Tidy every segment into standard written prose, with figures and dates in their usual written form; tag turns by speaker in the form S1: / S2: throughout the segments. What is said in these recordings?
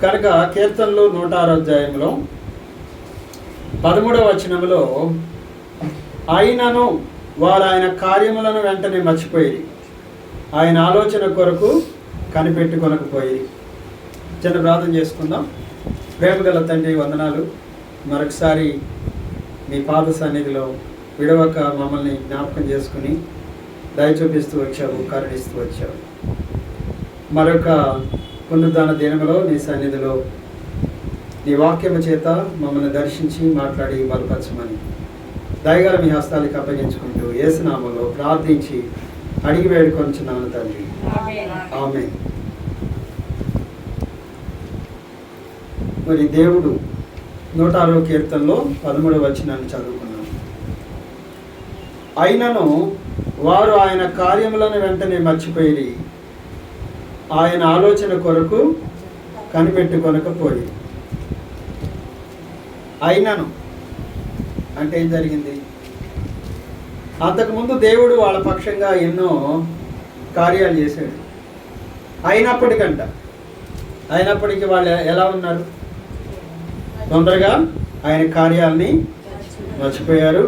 S1: కనుక కీర్తనలు 106 అధ్యాయంలో 13వ వచనంలో, అయినను వారు ఆయన కార్యములను వెంటనే మర్చిపోయి ఆయన ఆలోచన కొరకు కనిపెట్టుకొనకపోయి. చిన్న ప్రార్థన చేసుకుందాం. ప్రేమగల తండ్రి, వందనాలు. మరొకసారి మీ పాద సన్నిధిలో విడవక మమ్మల్ని జ్ఞాపకం చేసుకుని దయ చూపిస్తూ వచ్చావు, కరుణిస్తూ వచ్చావు. మరొక పునరుద్ధాన దినములో నీ సన్నిధిలో నీ వాక్యము చేత మమ్మల్ని దర్శించి మాట్లాడి బలపరచమని దయగల మీ హస్తాలకు అప్పగించుకుంటూ యేసు నామములో ప్రార్థించి అడిగి వేడుకొంచున్నాను తండ్రి, ఆమేన్. మరి దేవుడు 106వ కీర్తనలో 13వ వచనాన్ని చదువుకున్నాం. అయినను వారు ఆయన కార్యములను వెంటనే మర్చిపోయి ఆయన ఆలోచన కొరకు కనిపెట్టుకొనకపోయి. అయినను అంటే ఏం జరిగింది? అంతకుముందు దేవుడు వాళ్ళ పక్షంగా ఎన్నో కార్యాలు చేశాడు. అయినప్పటికీ వాళ్ళు ఎలా ఉన్నారు? తొందరగా ఆయన కార్యాలని మర్చిపోయారు.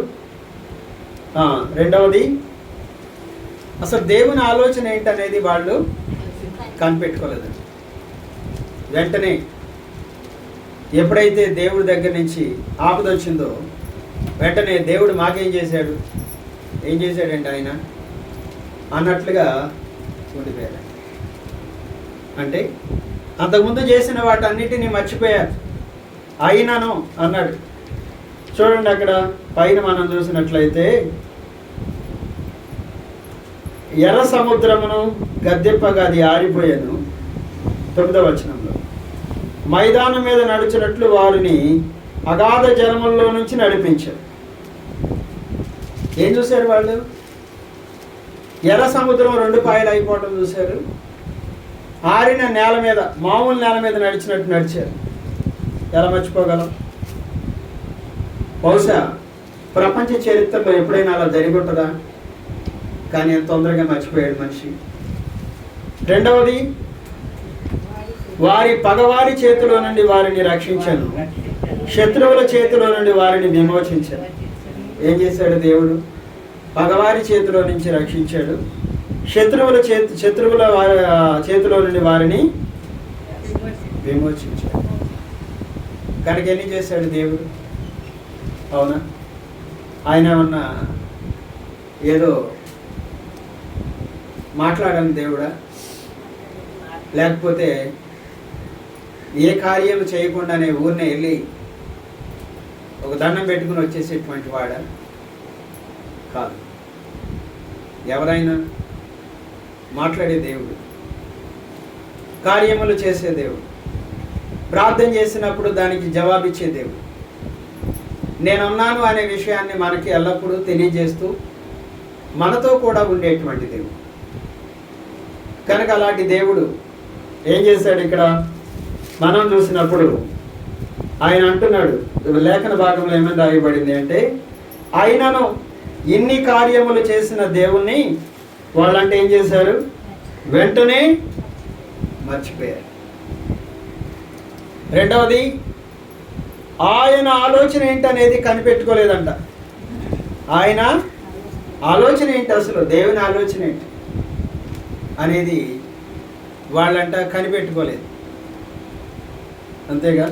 S1: రెండవది, అసలు దేవుని ఆలోచన ఏంటనేది వాళ్ళు కనిపెట్టుకోలేదు. వెంటనే ఎప్పుడైతే దేవుడి దగ్గర నుంచి ఆపద వచ్చిందో వెంటనే దేవుడు మాకేం చేశాడు, ఏం చేశాడండి ఆయన అన్నట్లుగా ఉండిపోయారు. అంటే అంతకుముందు చేసిన వాటన్నిటిని మర్చిపోయారు. అయినను అన్నాడు. చూడండి, అక్కడ పైన మనం చూసినట్లయితే, ఎర్ర సముద్రమును గద్దెప్పగా అది ఆరిపోయాను. 9వ వచనంలో, మైదానం మీద నడిచినట్లు వారిని అగాధ జలముల్లో నుంచి నడిపించారు. ఏం చూశారు వాళ్ళు? ఎర్ర సముద్రం 2 పాయలు అయిపోవటం చూశారు. ఆరిన నేల మీద, మామూలు నేల మీద నడిచినట్టు నడిచారు. ఎలా మర్చిపోగలం? బహుశా ప్రపంచ చరిత్రలో ఎప్పుడైనా అలా జరిగి ఉంటుందా? కానీ ఎంత తొందరగా మర్చిపోయాడు మనిషి. రెండవది, వారి పగవారి చేతిలో నుండి వారిని రక్షించాను, శత్రువుల చేతిలో నుండి వారిని విమోచించాను. ఏం చేశాడు దేవుడు? పగవారి చేతిలో నుంచి రక్షించాడు, శత్రువుల చేతిలో నుండి వారిని విమోచించాడు. కనుక ఎన్ని చేశాడు దేవుడు? అవునా? ఆయన ఉన్న ఏదో మాట్లాడని దేవుడా? లేకపోతే ఏ కార్యం చేయకుండానే ఊరినే వెళ్ళి ఒక దండం పెట్టుకుని వచ్చేసేటువంటి వాడా? కాదు. ఎవరైనా మాట్లాడే దేవుడు, కార్యములు చేసే దేవుడు, ప్రార్థన చేసినప్పుడు దానికి జవాబిచ్చే దేవుడు, నేనున్నాను అనే విషయాన్ని మనకి ఎల్లప్పుడూ తెలియజేస్తూ మనతో కూడా ఉండేటువంటి దేవుడు. కనుక అలాంటి దేవుడు ఏం చేశాడు? ఇక్కడ మనం చూసినప్పుడు ఆయన అంటున్నాడు, లేఖన భాగంలో ఏమైనా రాయబడింది అంటే, ఆయనను ఇన్ని కార్యములు చేసిన దేవుణ్ణి వాళ్ళంటే ఏం చేశారు? వెంటనే మర్చిపోయారు. రెండవది, ఆయన ఆలోచన ఏంటనేది కనిపెట్టుకోలేదంట. ఆయన ఆలోచన ఏంటి, అసలు దేవుని ఆలోచన ఏంటి అనేది వాళ్ళంట కనిపెట్టుకోలేదు. అంతేగా?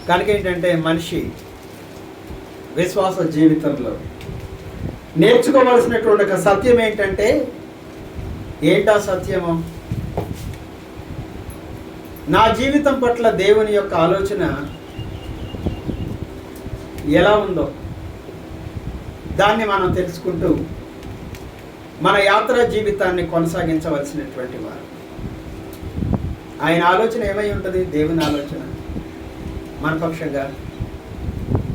S1: కనుక ఏంటంటే మనిషి విశ్వాస జీవితంలో నేర్చుకోవలసినటువంటి ఒక సత్యం ఏంటంటే, ఏంటా సత్యము? నా జీవితం పట్ల దేవుని యొక్క ఆలోచన ఎలా ఉందో దాన్ని మనం తెలుసుకుంటూ మన యాత్రా జీవితాన్ని కొనసాగించవలసినటువంటి వారు. ఆయన ఆలోచన ఏమై ఉంటుంది? దేవుని ఆలోచన మన పక్షంగా.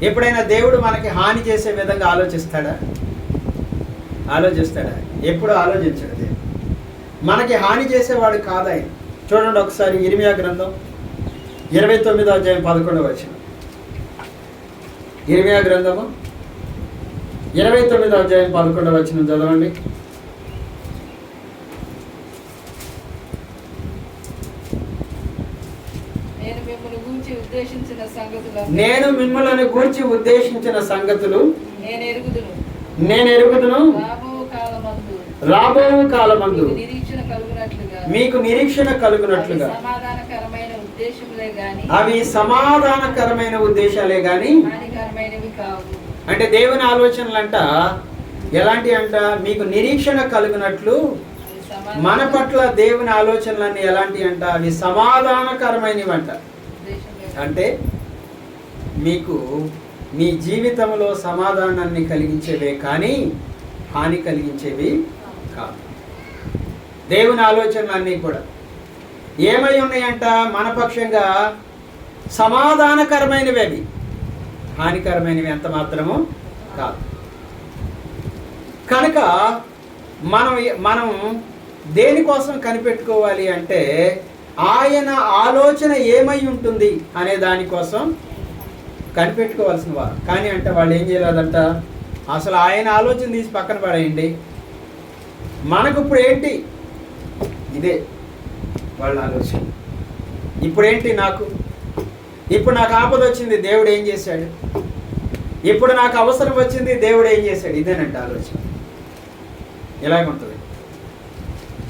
S1: ఎప్పుడైనా దేవుడు మనకి హాని చేసే విధంగా ఆలోచిస్తాడా? ఎప్పుడు ఆలోచించడు. దేవుడు మనకి హాని చేసేవాడు కాదు ఆయన. చూడండి ఒకసారి ఇర్మియా గ్రంథం 29వ అధ్యాయం 11వ వచనం. ఇర్మియా గ్రంథము 29వ అధ్యాయం 11వ వచనం చదవండి.
S2: నేను
S1: మిమ్మల్ని గూర్చి ఉద్దేశించిన సంగతులు
S2: నేను ఎరుగుదును.
S1: రాబో కాలమందు మీకు నిరీక్షణ కలుగునట్లుగా అవి సమాధానకరమైన ఉద్దేశాలే గాని
S2: హానికరమైనవి కావు.
S1: అంటే దేవుని ఆలోచనలు అంట ఎలాంటి అంట మీకు నిరీక్షణ కలుగునట్లు మన పట్ల దేవుని ఆలోచనలన్నీ ఎలాంటి అంట అవి సమాధానకరమైనవి అంట. అంటే మీకు మీ జీవితంలో సమాధానాన్ని కలిగించేవే కానీ హాని కలిగించేవి కాదు. దేవుని ఆలోచనలన్నీ కూడా ఏమై ఉన్నాయంట మన పక్షంగా సమాధానకరమైనవి, అవి హానికరమైనవి ఎంత మాత్రము కాదు. కనుక మనం దేనికోసం కనిపెట్టుకోవాలి అంటే ఆయన ఆలోచన ఏమై ఉంటుంది అనే దానికోసం కనిపెట్టుకోవాల్సిన వారు. కానీ అంటే వాళ్ళు ఏం చేయలేదంట, అసలు ఆయన ఆలోచన తీసి పక్కన పడేయండి, మనకు ఇప్పుడు ఏంటి ఇదే వాళ్ళ ఆలోచన. ఇప్పుడేంటి ఇప్పుడు నాకు ఆపద వచ్చింది, దేవుడు ఏం చేశాడు, ఇప్పుడు నాకు అవసరం వచ్చింది, దేవుడు ఏం చేశాడు, ఇదేనంట ఆలోచన. ఇలాగుంటుంది.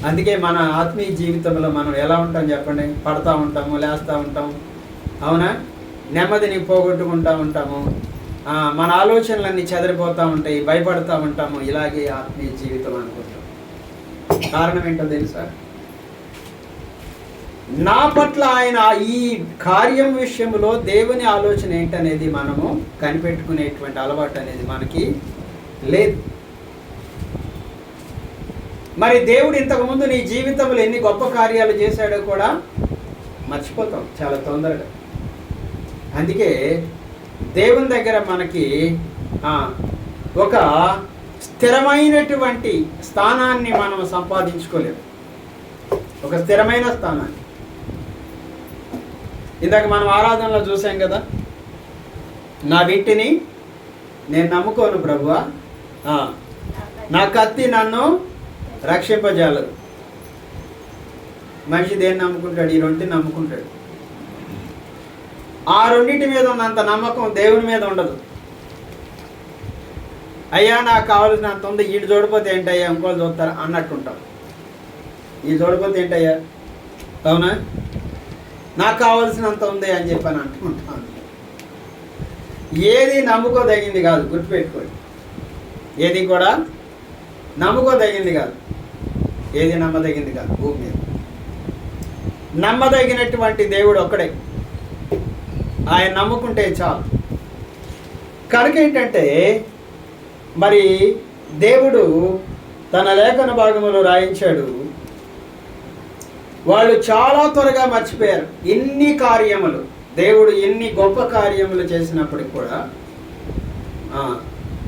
S1: అందుకే మన ఆత్మీయ జీవితంలో మనం ఎలా ఉంటాం చెప్పండి, పడతా ఉంటాము, లేస్తూ ఉంటాము, అవునా, నెమ్మదిని పోగొట్టుకుంటూ ఉంటాము, మన ఆలోచనలన్నీ చెదిరిపోతూ ఉంటాయి, భయపడుతూ ఉంటాము. ఇలాగే ఆత్మీయ జీవితం అనుకుంటాం. కారణం ఏంటో తెలుసా, నా పట్ల ఆయన ఈ కార్యం విషయంలో దేవుని ఆలోచన ఏంటనేది మనము కనిపెట్టుకునేటువంటి అలవాటు అనేది మనకి లేదు. మరి దేవుడు ఇంతకుముందు నీ జీవితంలో ఎన్ని గొప్ప కార్యాలు చేశాడో కూడా మర్చిపోతాం చాలా తొందరగా. అందుకే దేవుని దగ్గర మనకి ఒక స్థిరమైనటువంటి స్థానాన్ని మనం సంపాదించుకోలేము. ఒక స్థిరమైన స్థానాన్ని ఇందాక మనం ఆరాధనలో చూసాం కదా, నా వీటిని నేను నమ్ముకోను ప్రభువా, నా కత్తి నన్ను రక్షింపజాలదు. మనిషి దేన్ని నమ్ముకుంటాడు, ఈ రెండింటిని నమ్ముకుంటాడు. ఆ రెండింటి మీద ఉన్నంత నమ్మకం దేవుని మీద ఉండదు. అయ్యా నాకు కావాల్సినంత ఉంది, ఈడు చూడపోతే ఏంటయ్యా ఇంకోళ్ళు చూస్తారా అన్నట్టుంటాం. ఈ చూడపోతే ఏంటయ్యా, అవునా, నాకు కావాల్సినంత ఉంది అని చెప్పని అంటుంటాను. ఏది నమ్ముకోదగింది కాదు, గుర్తుపెట్టుకోండి. ఏది కూడా నమ్ముకోదగింది కాదు, ఏది నమ్మదగింది కాదు. భూమి మీద నమ్మదగినటువంటి దేవుడు ఒక్కడే, ఆయన నమ్ముకుంటే చాలు. కనుక ఏంటంటే మరి దేవుడు తన లేఖన భాగంలో రాయించాడు, వాళ్ళు చాలా త్వరగా మర్చిపోయారు. ఎన్ని కార్యములు దేవుడు ఎన్ని గొప్ప కార్యములు చేసినప్పటికి కూడా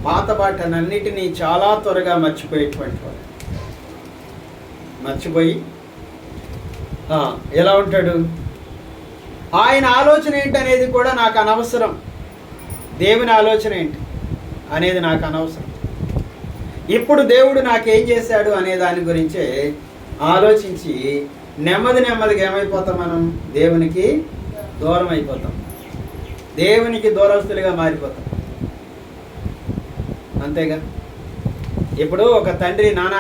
S1: పాత బాటనన్నిటినీ చాలా త్వరగా మర్చిపోయేటువంటి వాడు. మర్చిపోయి ఎలా ఉంటాడు, ఆయన ఆలోచన ఏంటి అనేది కూడా నాకు అనవసరం, దేవుని ఆలోచన ఏంటి అనేది నాకు అనవసరం, ఇప్పుడు దేవుడు నాకేం చేశాడు అనే దాని గురించే ఆలోచించి నెమ్మదిగా ఏమైపోతాం, మనం దేవునికి దూరం అయిపోతాం, దేవునికి దూరస్తులుగా మారిపోతాం. అంతేగా. ఇప్పుడు ఒక తండ్రి నాన్న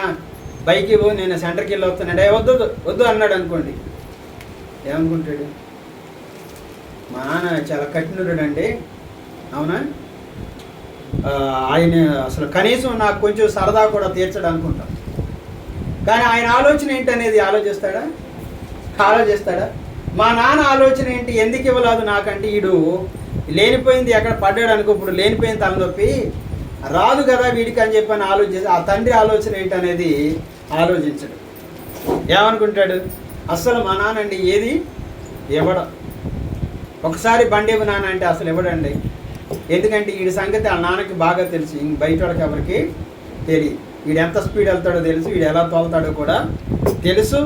S1: బైక్ ఇవ్వు, నేను సెంటర్కి వెళ్ళి వస్తున్నాడే, వద్దు వద్దు అన్నాడు అనుకోండి, ఏమనుకుంటాడు, మా నాన్న చాలా కఠినుడు అండి, అవునా, ఆయన అసలు కనీసం నాకు కొంచెం సరదా కూడా తీర్చడు అనుకుంటాం. కానీ ఆయన ఆలోచన ఏంటి అనేది ఆలోచిస్తాడా? మా నాన్న ఆలోచన ఏంటి, ఎందుకు ఇవ్వలేదు నాకంటే, ఈడు లేనిపోయింది ఎక్కడ పడ్డాడు అనుకో, ఇప్పుడు లేనిపోయింది తలనొప్పి రాదు కదా వీడికి అని చెప్పని ఆలోచించి ఆ తండ్రి ఆలోచన ఏంటి అనేది ఆలోచించడు. ఏమనుకుంటాడు, అస్సలు మా నాన్న అండి ఏది ఇవ్వడం, ఒకసారి బండి ఇవ్వు నాన్న అంటే అసలు ఇవ్వడండి. ఎందుకంటే వీడి సంగతి ఆ నాన్నకి బాగా తెలుసు, బయట వాళ్ళకి ఎవరికి తెలియదు. వీడు ఎంత స్పీడ్ వెళ్తాడో తెలుసు, వీడు ఎలా తోలుతాడో కూడా తెలుసు,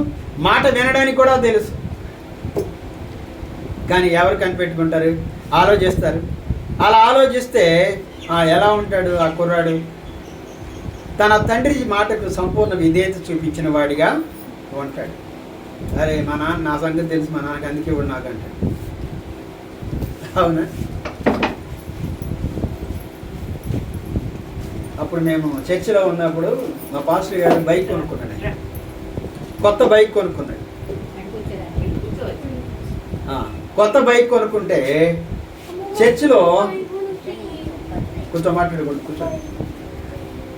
S1: మాట వినడానికి కూడా తెలుసు. కానీ ఎవరు కనిపెట్టుకుంటారు, ఆలోచిస్తారు. అలా ఆలోచిస్తే ఎలా ఉంటాడు ఆ కుర్రాడు, తన తండ్రి మాటకు సంపూర్ణ విధేయత చూపించిన వాడిగా ఉంటాడు. అరే మా నాన్న నా సంగతి తెలుసు, మా నాన్నకి అందుకే ఇవ్వడు నాకంటాడు. అవునా? అప్పుడు మేము చర్చిలో ఉన్నప్పుడు మా పాస్టర్ గారు బైక్ కొనుక్కున్నాడు. కొత్త బైక్ కొనుక్కున్నాడు. కొత్త బైక్ కొనుక్కుంటే చర్చిలో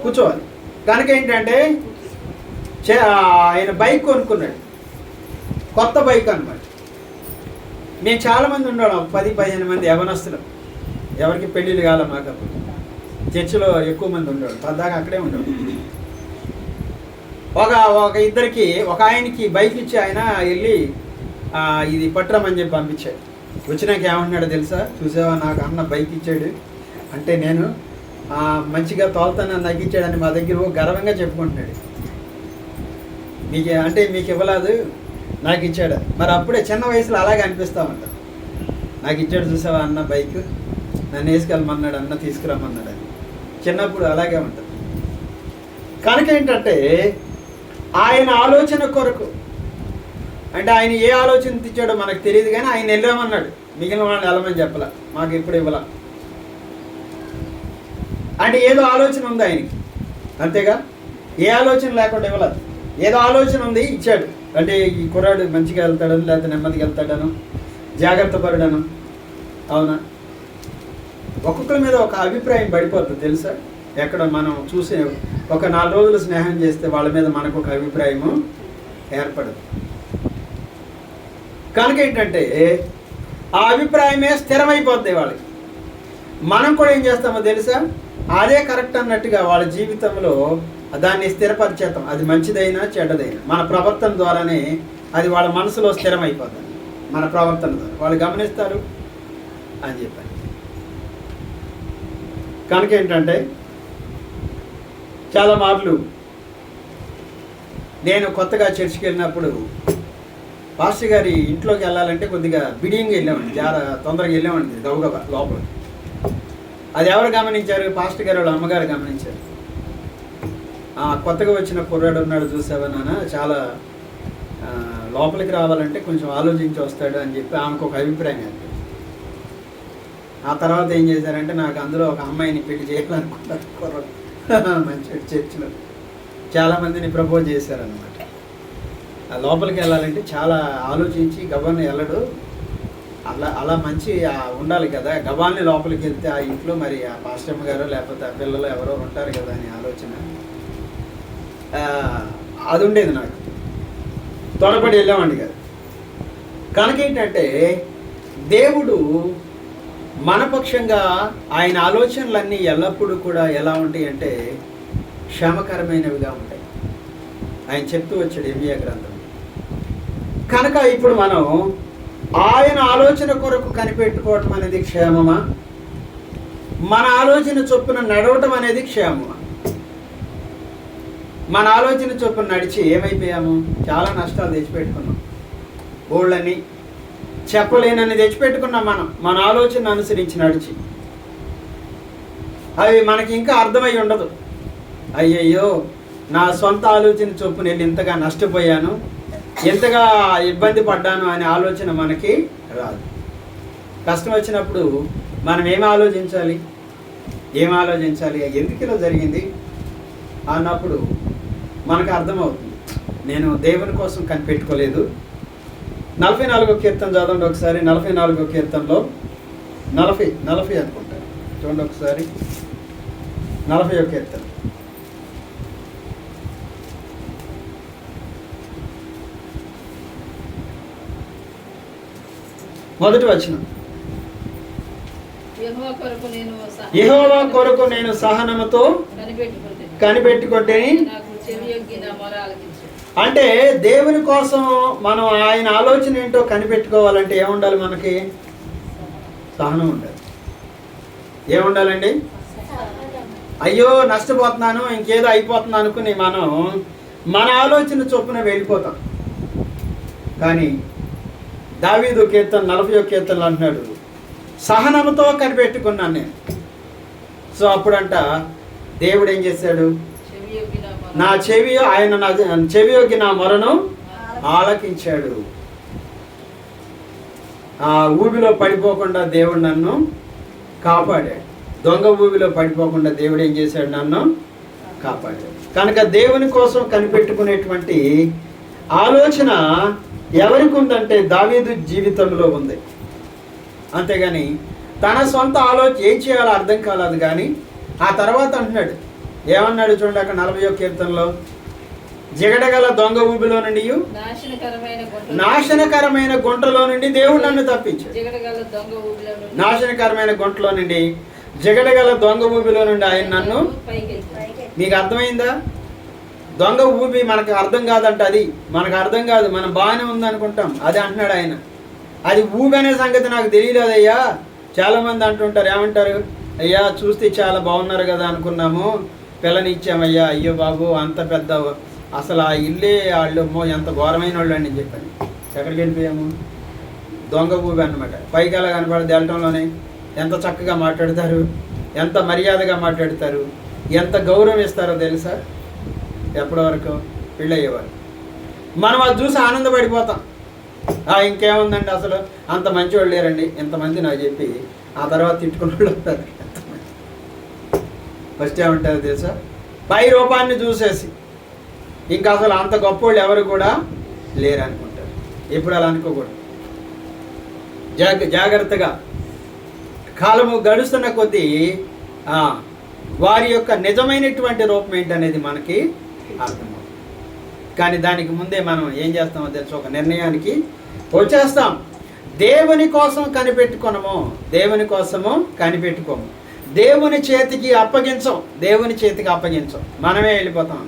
S1: కూర్చోవాలి. కనుక ఏంటంటే ఆయన బైక్ కొనుక్కున్నాడు, కొత్త బైక్ అన్నమాట. మేము చాలామంది ఉండడం, 10-15 మంది యవనస్తులు. ఎవరికి పెళ్ళిళ్ళు కాలే మాకు. అప్పుడు చర్చిలో ఎక్కువ మంది ఉండేవాడు, పద్దాకా అక్కడే ఉండేవాడు. ఒక ఇద్దరికి, ఒక ఆయనకి బైక్ ఇచ్చి ఆయన వెళ్ళి ఇది పట్టరమని చెప్పి పంపించాడు. వచ్చినాక ఏమంటున్నాడో తెలుసా? చూసావా, నాకు అన్న బైక్ ఇచ్చాడు అంటే నేను మంచిగా తోలుతానని నాకు ఇచ్చాడని మా దగ్గర గర్వంగా చెప్పుకుంటున్నాడు. మీకు ఇవ్వలేదు, నాకు ఇచ్చాడు. మరి అప్పుడే చిన్న వయసులో అలాగే అనిపిస్తామంట. నాకు ఇచ్చాడు చూసావా అన్న బైక్, నన్ను వేసుకెళ్ళమన్నాడు, అన్న తీసుకురమ్మన్నాడు అని. చిన్నప్పుడు అలాగే ఉంటుంది. కనుక ఏంటంటే ఆయన ఆలోచన కొరకు, అంటే ఆయన ఏ ఆలోచన తెచ్చాడో మనకు తెలియదు, కానీ ఆయన వెళ్ళామన్నాడు. మిగిలిన వాళ్ళని వెళ్ళమని చెప్పలా, మాకు ఎప్పుడు ఇవ్వాల. అంటే ఏదో ఆలోచన ఉంది ఆయనకి, అంతేగా. ఏ ఆలోచన లేకుండా ఇవ్వలేదు, ఏదో ఆలోచన ఉంది, ఇచ్చాడు. అంటే ఈ కుర్రాడు మంచిగా వెళ్తాడను, లేకపోతే నెమ్మదిగా వెళ్తాడను, జాగ్రత్త పడడను. అవునా? ఒక్కొక్కరి మీద ఒక అభిప్రాయం పడిపోతుంది తెలుసా. ఎక్కడ మనం చూసే ఒక 4 రోజులు స్నేహం చేస్తే వాళ్ళ మీద మనకు ఒక అభిప్రాయము ఏర్పడదు. కనుక ఏంటంటే ఆ అభిప్రాయమే స్థిరమైపోద్ది వాళ్ళకి. మనం కూడా ఏం చేస్తామో తెలుసా, అదే కరెక్ట్ అన్నట్టుగా వాళ్ళ జీవితంలో దాన్ని స్థిరపరిచేస్తాం. అది మంచిదైనా చెడ్డదైనా మన ప్రవర్తన ద్వారానే అది వాళ్ళ మనసులో స్థిరమైపోతుంది. మన ప్రవర్తన ద్వారా వాళ్ళు గమనిస్తారు అని చెప్పారు. కనుక ఏంటంటే చాలా మార్లు నేను కొత్తగా చర్చికి వెళ్ళినప్పుడు పాస్టర్ గారి ఇంట్లోకి వెళ్ళాలంటే కొద్దిగా బిడియంగా వెళ్ళామండి, తొందరగా వెళ్ళామండి గబగబా లోపల. అది ఎవరు గమనించారు? పాస్టర్ గారు వాళ్ళ అమ్మగారు గమనించారు. కొత్తగా వచ్చిన కుర్రాడు ఉన్నాడు చూసావా నాన్న, చాలా లోపలికి రావాలంటే కొంచెం ఆలోచించి వస్తాడు అని చెప్పి ఆమెకు ఒక అభిప్రాయం కలిగింది. ఆ తర్వాత ఏం చేశారంటే నాకు అందులో ఒక అమ్మాయిని పెళ్లి చేయాలనుకున్నారు కుర్రాడు. మంచి చర్చిలో చాలామందిని ప్రపోజ్ చేశారనమాట. లోపలికి వెళ్ళాలంటే చాలా ఆలోచించి గబాన్ని వెళ్ళడు, అలా మంచి ఉండాలి కదా. గబాన్ని లోపలికి వెళ్తే ఆ ఇంట్లో మరి ఆ పాస్టమ్మ గారు లేకపోతే ఆ పిల్లలు ఎవరో ఉంటారు కదా అని ఆలోచన అది ఉండేది నాకు. త్వరపడి వెళ్ళామండి కదా. కనుక ఏంటంటే దేవుడు మనపక్షంగా ఆయన ఆలోచనలన్నీ ఎల్లప్పుడూ కూడా ఎలా ఉంటాయి అంటే క్షేమకరమైనవిగా ఉంటాయి. ఆయన చెప్తూ వచ్చాడు ఎర్మియా గ్రంథం. కనుక ఇప్పుడు మనం ఆయన ఆలోచన కొరకు కనిపెట్టుకోవటం అనేది క్షేమమా, మన ఆలోచన చొప్పున నడవటం అనేది క్షేమమా? మన ఆలోచన చొప్పున నడిచి ఏమైపోయాము? చాలా నష్టాలు తెచ్చిపెట్టుకున్నాం. బోళ్ళని చెప్పలేనని తెచ్చిపెట్టుకున్నాం మన ఆలోచన అనుసరించి నడిచి. అవి మనకి ఇంకా అర్థమై ఉండదు. అయ్యయ్యో, నా సొంత ఆలోచన చొప్పున వెళ్ళి ఇంతగా నష్టపోయాను, ఎంతగా ఇబ్బంది పడ్డాను అనే ఆలోచన మనకి రాదు. కష్టం వచ్చినప్పుడు మనం ఏం ఆలోచించాలి, ఎందుకు ఇలా జరిగింది అన్నప్పుడు మనకు అర్థమవుతుంది, నేను దేవుని కోసం కనిపెట్టుకోలేదు. 44వ కీర్తన చదవండి ఒకసారి. 44వ కీర్తనలో 40 అనుకుంటాను, చూడండి ఒకసారి. 40వ కీర్తన మొదటి వచనం. యెహోవా కొరకు నేను సహనముతో కనిపెట్టుకుంటే. అంటే దేవుని కోసం మనం ఆయన ఆలోచన ఏంటో కనిపెట్టుకోవాలంటే ఏముండాలి? మనకి సహనం ఉండాలి. ఏముండాలండి? అయ్యో నష్టపోతున్నాను, ఇంకేదో అయిపోతున్నాను అనుకుని మనం మన ఆలోచన చొప్పున వెళ్ళిపోతాం. కానీ దావీదు కీర్తన 40వ కీర్తనలో అంటున్నాడు, సహనంతో కనిపెట్టుకున్నాను నేను. సో అప్పుడంట దేవుడు ఏం చేశాడు? ఆయన నా చెవి యొగ్గి నా మొరను ఆలకించాడు. ఆ ఊబిలో పడిపోకుండా దేవుడు నన్ను కాపాడాడు. దొంగ ఊబిలో పడిపోకుండా దేవుడు ఏం చేశాడు? నన్ను కాపాడాడు. కనుక దేవుని కోసం కనిపెట్టుకునేటువంటి ఆలోచన ఎవరికి ఉందంటే దావీదు జీవితంలో ఉంది. అంతేగాని తన సొంత ఆలోచన ఏం చేయాలో అర్థం కాలేదు. కానీ ఆ తర్వాత అంటున్నాడు, ఏమన్నాడు చూడండి అక్కడ 40వ కీర్తనలో, జిగటగల దొంగ ఊబిలో నుండి నాశనకరమైన గుంటలో నుండి దేవుడు నన్ను తప్పించాడు. నాశనకరమైన గుంటలో నుండి, జిగటగల దొంగ ఊబిలో నుండి ఆయన నన్ను. మీకు అర్థమైందా? దొంగ ఊబి మనకు అర్థం కాదంట. అది మనకు అర్థం కాదు, మనం బాగానే ఉందనుకుంటాం. అది అంటున్నాడు ఆయన. అది ఊబి అనే సంగతి నాకు తెలియలేదయ్యా. చాలామంది అంటుంటారు, ఏమంటారు, అయ్యా చూస్తే చాలా బాగున్నారు కదా అనుకున్నాము, పిల్లనిచ్చామయ్యా, అయ్యో బాబు అంత పెద్ద అసలు ఆ ఇల్లే వాళ్ళు ఎంత ఘోరమైన వాళ్ళు అని చెప్పాను. ఎక్కడికి వెళ్ళిపోయాము? దొంగ ఊబి అన్నమాట. పైకి ఎలా కనపడదు, వెళ్ళటంలోనే ఎంత చక్కగా మాట్లాడతారు, ఎంత మర్యాదగా మాట్లాడతారు, ఎంత గౌరవం ఇస్తారో తెలుసా? ఎప్పటి వరకు? పెళ్ళయ్యేవారు. మనం అది చూసి ఆనందపడిపోతాం. ఇంకేముందండి, అసలు అంత మంచి వాళ్ళు లేరండి ఇంతమంది నాకు చెప్పి ఆ తర్వాత తిట్టుకున్న వాళ్ళు ఉంటారు. ఫస్ట్ ఏమంటారు తెలుసా? పై రూపాన్ని చూసేసి ఇంకా అసలు అంత గొప్ప వాళ్ళు ఎవరు కూడా లేరు అనుకుంటారు. ఎప్పుడు అలా అనుకోకూడదు. జాగ్రత్తగా కాలము గడుస్తున్న కొద్దీ వారి యొక్క నిజమైనటువంటి రూపం ఏంటనేది మనకి అర్థమవుతుంది. కానీ దానికి ముందే మనం ఏం చేస్తామో తెలుసు, ఒక నిర్ణయానికి వచ్చేస్తాం. దేవుని కోసం కనిపెట్టుకోము, దేవుని కోసము కనిపెట్టుకోము, దేవుని చేతికి అప్పగించం, దేవుని చేతికి అప్పగించం. మనమే వెళ్ళిపోతాం.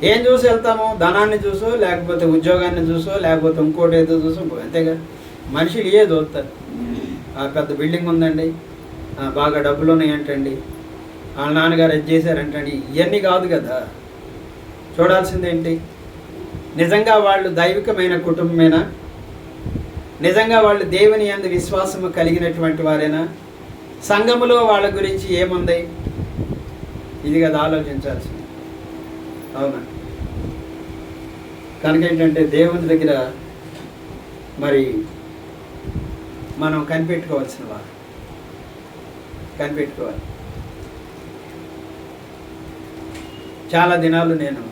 S1: ఏం చూసి వెళ్తాము? ధనాన్ని చూసో, లేకపోతే ఉద్యోగాన్ని చూసో, లేకపోతే ఇంకోటి ఏదో చూసో. అంతేగా మనుషులు ఏ చూస్తారు. పెద్ద బిల్డింగ్ ఉందండి, బాగా డబ్బులు ఉన్నాయంటండి, వాళ్ళ నాన్నగారు అది చేశారంటండి. ఇవన్నీ కాదు కదా చూడాల్సిందేంటి? నిజంగా వాళ్ళు దైవికమైన కుటుంబమేనా? నిజంగా వాళ్ళు దేవుని యందు విశ్వాసము కలిగినటువంటి వారేనా? సంఘములో వాళ్ళ గురించి ఏముంది? ఇది కదా ఆలోచించాల్సింది. అవునా? కనుక ఏంటంటే దేవుని దగ్గర మరి మనం కనిపెట్టుకోవాల్సిన వారు కనిపెట్టుకోవాలి. చాలా దినాలు నేను